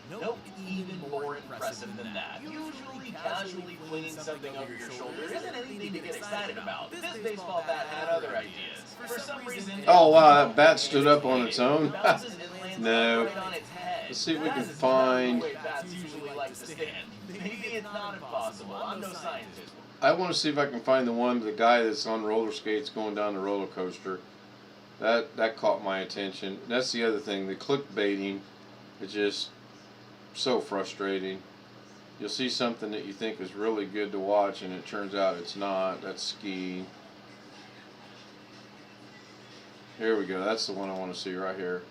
Nope, even more impressive than that. Usually casually flinging something over your shoulder isn't anything to get excited about. This baseball bat had other ideas. For some reason... Oh wow, that bat stood up on its own? No. Let's see if we can find... Maybe it's not impossible. I'm no scientist. I want to see if I can find the one, the guy that's on roller skates going down the roller coaster. That caught my attention. That's the other thing, the clickbaiting is just so frustrating. You'll see something that you think is really good to watch and it turns out it's not. That's skiing. Here we go. That's the one I want to see right here.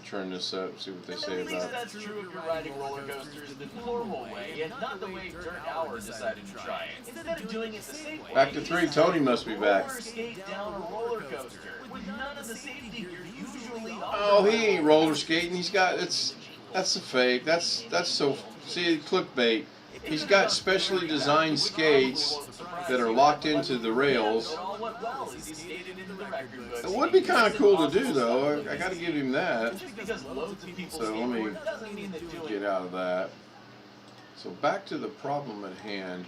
Turn this up, see what they say about it. At least that's true if you're riding roller coasters the normal way, and not the way Dirk Howard decided to try it. Instead of doing it the safe way, Back to 3, Tony must be back. roller skate down a roller coaster with none of the safety gear usually on. Oh, he ain't roller skating. He's got that's a fake. That's so. See, clickbait. He's got specially designed skates that are locked into the rails. It would be kind of cool to do, though. I got to give him that. So let me get out of that. So back to the problem at hand.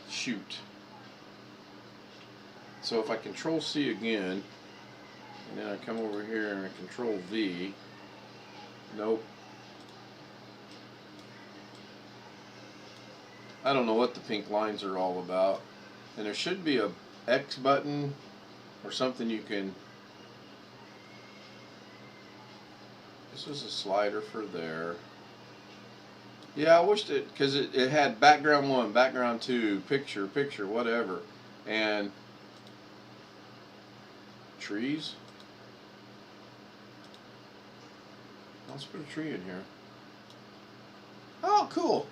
Shoot. So if I Control C again, and then I come over here and I Control V. Nope. I don't know what the pink lines are all about. And there should be a X button or something you can... This is a slider for there. Yeah, I wished it, because it had background 1, background 2, picture, whatever. And trees. Let's put a tree in here. Oh, cool.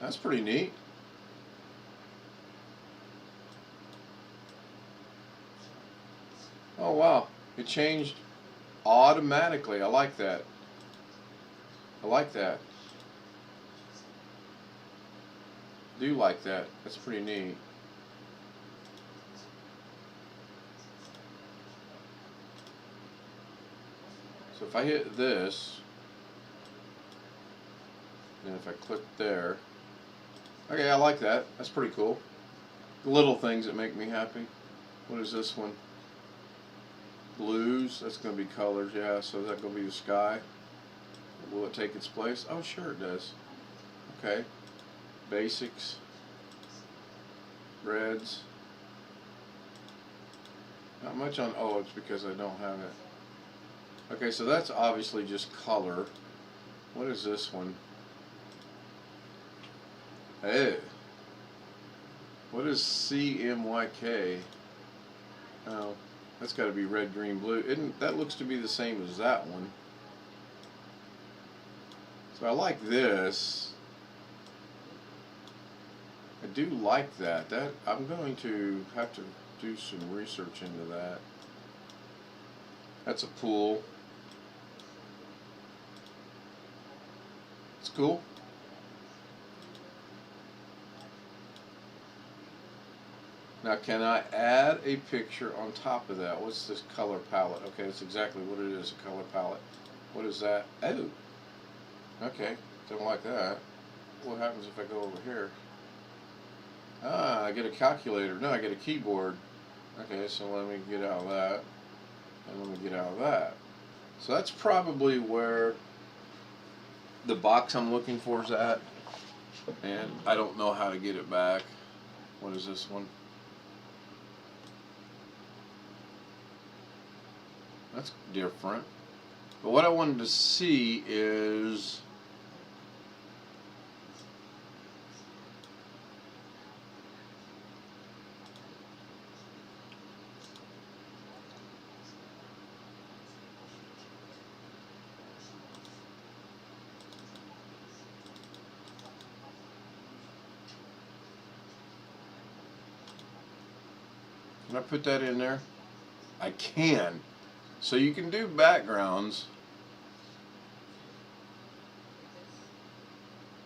That's pretty neat. Oh wow, it changed automatically. I like that. I like that. Do like that. That's pretty neat. So if I hit this, and if I click there, okay, I like that. That's pretty cool. The little things that make me happy. What is this one? Blues. That's going to be colors, yeah. So is that going to be the sky? Will it take its place? Oh, sure it does. Okay. Basics. Reds. Not much on, oh, it's because I don't have it. Okay, so that's obviously just color. What is this one? Hey. What is CMYK? Oh, that's got to be red, green, blue. That looks to be the same as that one. So I like this. I do like that. I'm going to have to do some research into that. That's a pool. It's cool. Now can I add a picture on top of that? What's this color palette? Okay, that's exactly what it is, a color palette. What is that? Oh! Okay, don't like that. What happens if I go over here? Ah, I get a calculator. No, I get a keyboard. Okay, so let me get out of that. And let me get out of that. So that's probably where the box I'm looking for is at. And I don't know how to get it back. What is this one? That's different. But what I wanted to see is can I put that in there? I can. So you can do backgrounds.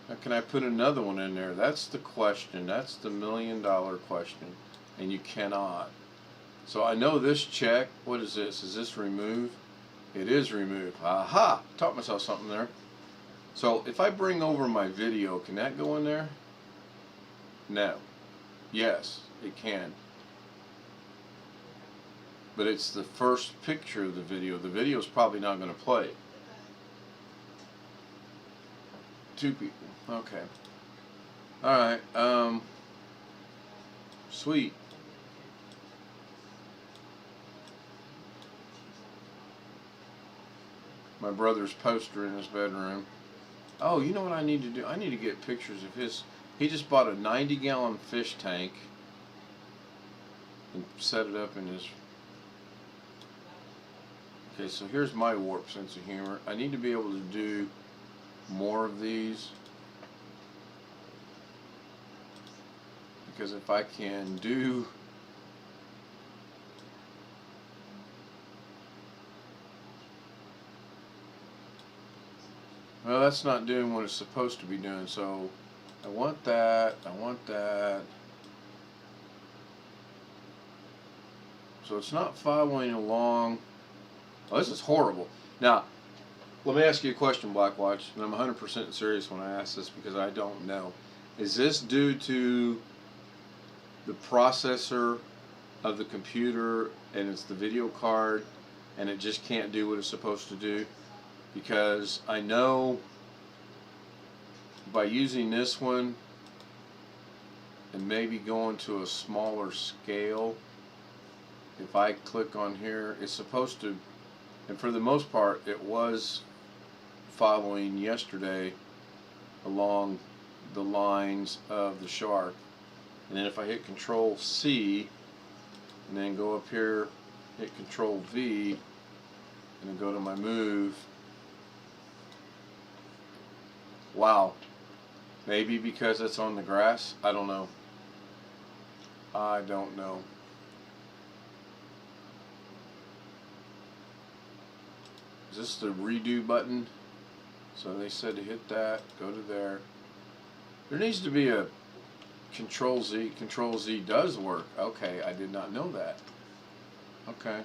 Now can I put another one in there? That's the question. That's the $1,000,000 question. And you cannot. So I know this check. What is this? Is this remove? It is remove. Aha! Taught myself something there. So if I bring over my video, can that go in there? No. Yes, it can. But it's the first picture of the video. The video is probably not going to play. 2 people. Okay. Alright. Sweet. My brother's poster in his bedroom. Oh, you know what I need to do? I need to get pictures of his. He just bought a 90-gallon fish tank and set it up in his. Okay, so here's my warped sense of humor. I need to be able to do more of these, because if I can do well, that's not doing what it's supposed to be doing. So I want that, I want that. So it's not following along. Oh, this is horrible. Now, let me ask you a question, Blackwatch, and I'm 100% serious when I ask this because I don't know. Is this due to the processor of the computer and it's the video card and it just can't do what it's supposed to do? Because I know by using this one and maybe going to a smaller scale, if I click on here, it's supposed to, and for the most part it was following yesterday along the lines of the shark. And then if I hit Control C and then go up here, hit Control V, and then go to my move. Wow. Maybe because it's on the grass? I don't know. I don't know. Is this the redo button? So they said to hit that, go to there. There needs to be a Control Z. Control Z does work. Okay, I did not know that. Okay,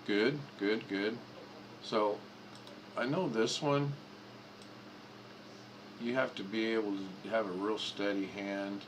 good, good, good. So I know this one, you have to be able to have a real steady hand.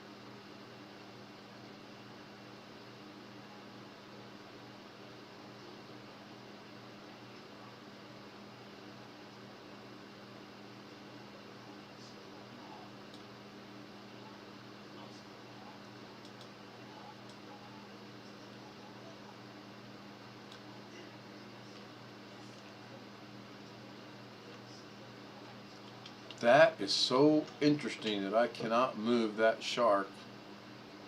That is so interesting that I cannot move that shark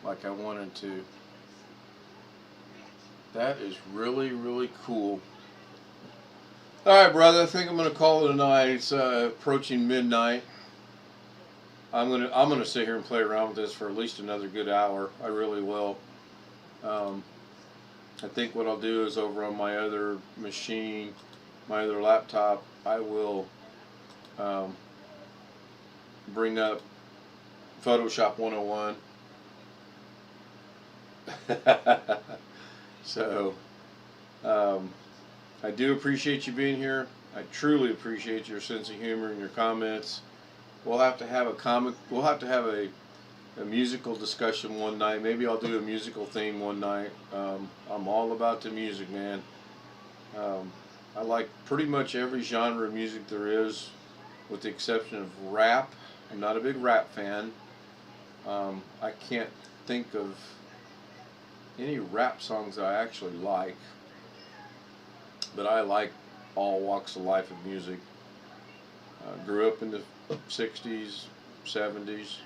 like I wanted to. That is really, really cool. Alright, brother, I think I'm gonna call it a night. It's approaching midnight. I'm gonna sit here and play around with this for at least another good hour. I really will. I think what I'll do is over on my other machine, my other laptop, I will bring up Photoshop 101. So I do appreciate you being here. I truly appreciate your sense of humor and your comments. We'll have to have a musical discussion one night. Maybe I'll do a musical theme one night. I'm all about the music, man. I like pretty much every genre of music there is, with the exception of rap. I'm not a big rap fan. I can't think of any rap songs I actually like, but I like all walks of life of music. Grew up in the 60s, 70s,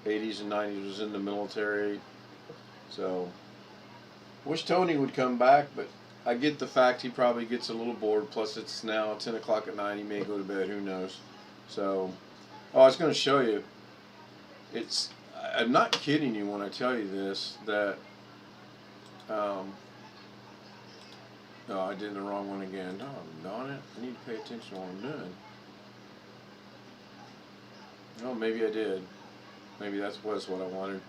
80s and 90s, was in the military. So, wish Tony would come back, but I get the fact he probably gets a little bored. Plus, it's now 10 o'clock at night. He may go to bed. Who knows? So, oh, I was going to show you. I'm not kidding you when I tell you this, that, oh, I did the wrong one again. Oh, darn it. I need to pay attention to what I'm doing. Oh, maybe I did. Maybe that was what I wanted.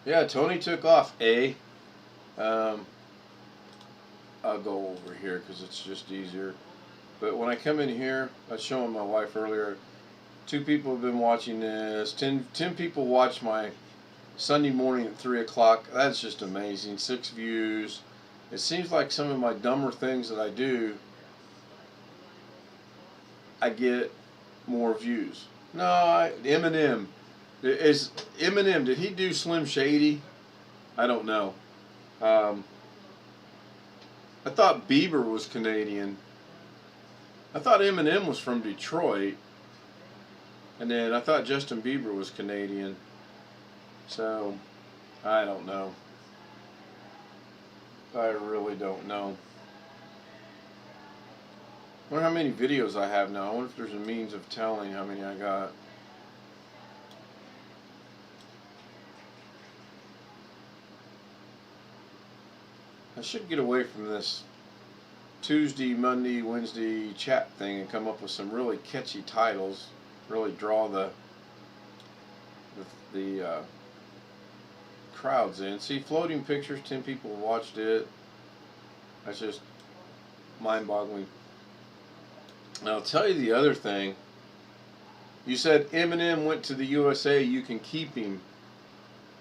Yeah, Tony took off. I'll go over here because it's just easier. But when I come in here, I was showing my wife earlier, 2 people have been watching this. 10 people watch my Sunday morning at 3 o'clock. That's just amazing. 6 views. It seems like some of my dumber things that I do, I get more views. No, Eminem. Did he do Slim Shady? I don't know. I thought Bieber was Canadian. I thought Eminem was from Detroit. And then I thought Justin Bieber was Canadian. So, I don't know. I really don't know. I wonder how many videos I have now. I wonder if there's a means of telling how many I got. I should get away from this Tuesday, Monday, Wednesday chat thing and come up with some really catchy titles. Really draw the crowds in. See, floating pictures, 10 people watched it. That's just mind-boggling. And I'll tell you the other thing. You said Eminem went to the USA, you can keep him.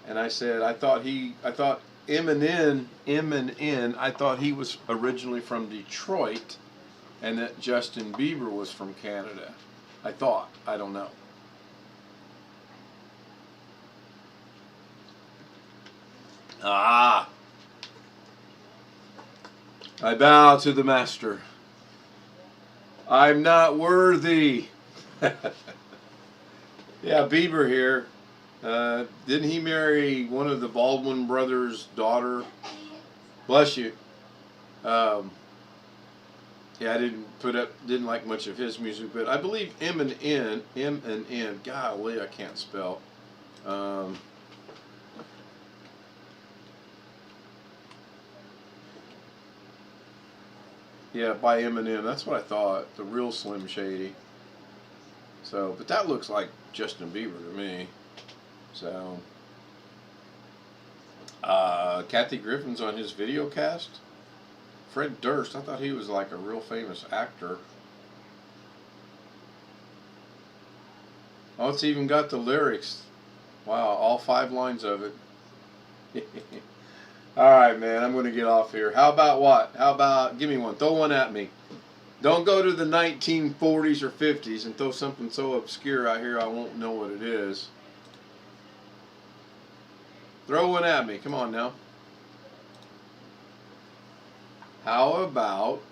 And I said, I thought Eminem, I thought he was originally from Detroit, and that Justin Bieber was from Canada. I thought. I don't know. Ah! I bow to the master. I'm not worthy. Yeah, Bieber here. Didn't he marry one of the Baldwin brothers' daughter? Bless you. Yeah, I didn't like much of his music, but I believe M&N, golly, I can't spell. Yeah, by Eminem. That's what I thought. The real Slim Shady. So, but that looks like Justin Bieber to me. So, Kathy Griffin's on his video cast. Fred Durst, I thought he was like a real famous actor. Oh, it's even got the lyrics. Wow, all 5 lines of it. Alright, man, I'm going to get off here. How about what? How about, give me one. Throw one at me. Don't go to the 1940s or 50s and throw something so obscure out here I won't know what it is. Throw one at me. Come on now. How about,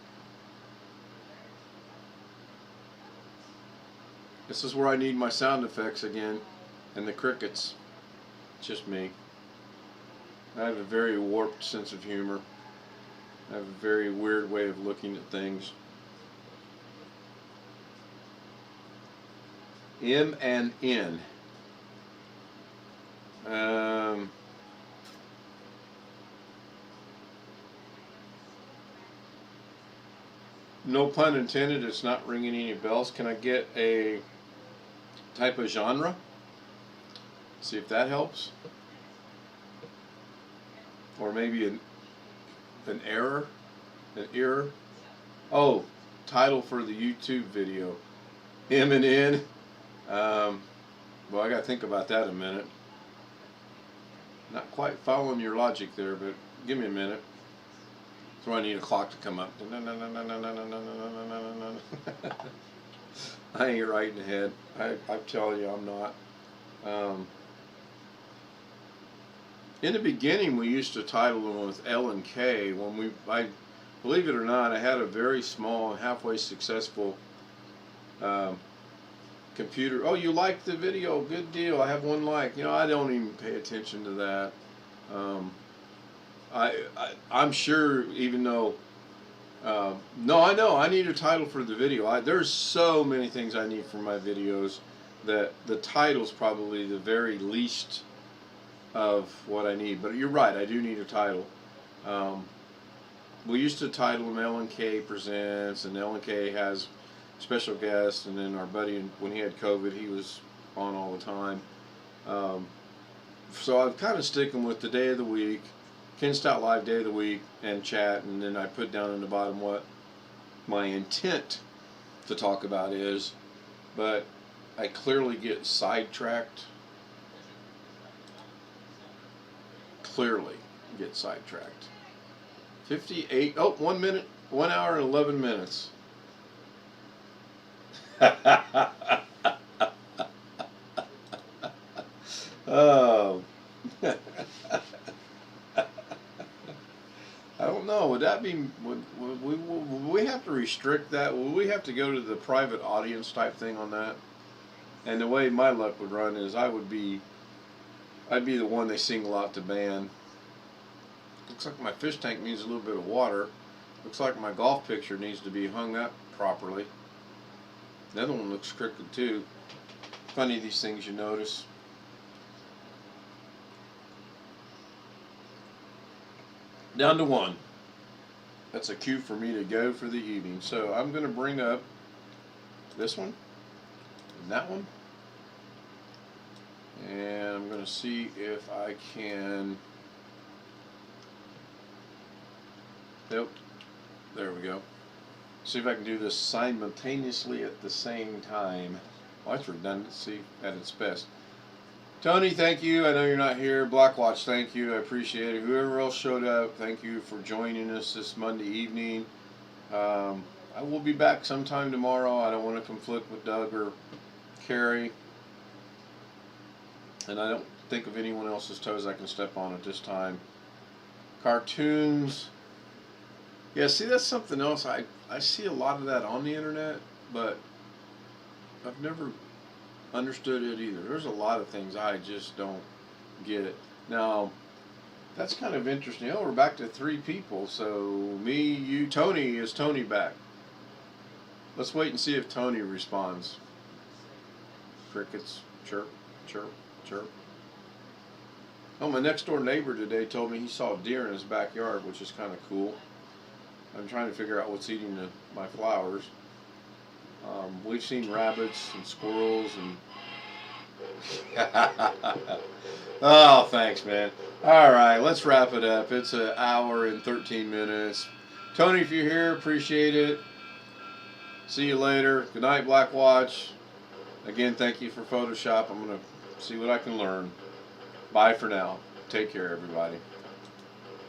this is where I need my sound effects again, and the crickets. It's just me. I have a very warped sense of humor. I have a very weird way of looking at things. M and N. No pun intended, it's not ringing any bells. Can I get a type of genre? See if that helps. Or maybe an error? An error? Oh, title for the YouTube video. M and N. Well, I got to think about that a minute. Not quite following your logic there, but give me a minute. So I need a clock to come up. I ain't right in the head. I tell you, I'm not. In the beginning, we used to title them with L and K. When believe it or not, I had a very small and halfway successful computer. Oh, you liked the video? Good deal. I have one like. You know, I don't even pay attention to that. I'm sure, even though. No, I know. I need a title for the video. There's so many things I need for my videos that the title's probably the very least of what I need. But you're right. I do need a title. We used to title them L and K Presents, and L and K has special guests, and then our buddy, when he had COVID, he was on all the time. So I'm kind of sticking with the day of the week, Ken Stout Live day of the week, and chat, and then I put down in the bottom what my intent to talk about is, but I clearly get sidetracked. Clearly get sidetracked. 58, oh, 1 minute, 1 hour and 11 minutes. Oh. I don't know. Would that be? Would we have to restrict that? Would we have to go to the private audience type thing on that? And the way my luck would run is I'd be the one they single out to ban. Looks like my fish tank needs a little bit of water. Looks like my golf picture needs to be hung up properly. The other one looks crooked too. Funny, these things you notice. Down to 1. That's a cue for me to go for the evening. So I'm going to bring up this one and that one. And I'm going to see if I can... Nope. There we go. See if I can do this simultaneously at the same time. Well, that's redundancy at its best. Tony, thank you. I know you're not here. Blackwatch, thank you. I appreciate it. Whoever else showed up, thank you for joining us this Monday evening. I will be back sometime tomorrow. I don't want to conflict with Doug or Carrie. And I don't think of anyone else's toes I can step on at this time. Cartoons. Yeah, see, that's something else. I see a lot of that on the internet, but I've never understood it either. There's a lot of things I just don't get. Now, that's kind of interesting. Oh, we're back to 3 people. So me, you, Tony. Is Tony back? Let's wait and see if Tony responds. Crickets. Chirp, chirp, chirp. Oh, my next door neighbor today told me he saw a deer in his backyard, which is kind of cool. I'm trying to figure out what's eating my flowers. We've seen rabbits and squirrels and... Oh, thanks, man. All right, let's wrap it up. It's an hour and 13 minutes. Tony, if you're here, appreciate it. See you later. Good night, Blackwatch. Again, thank you for Photoshop. I'm going to see what I can learn. Bye for now. Take care, everybody.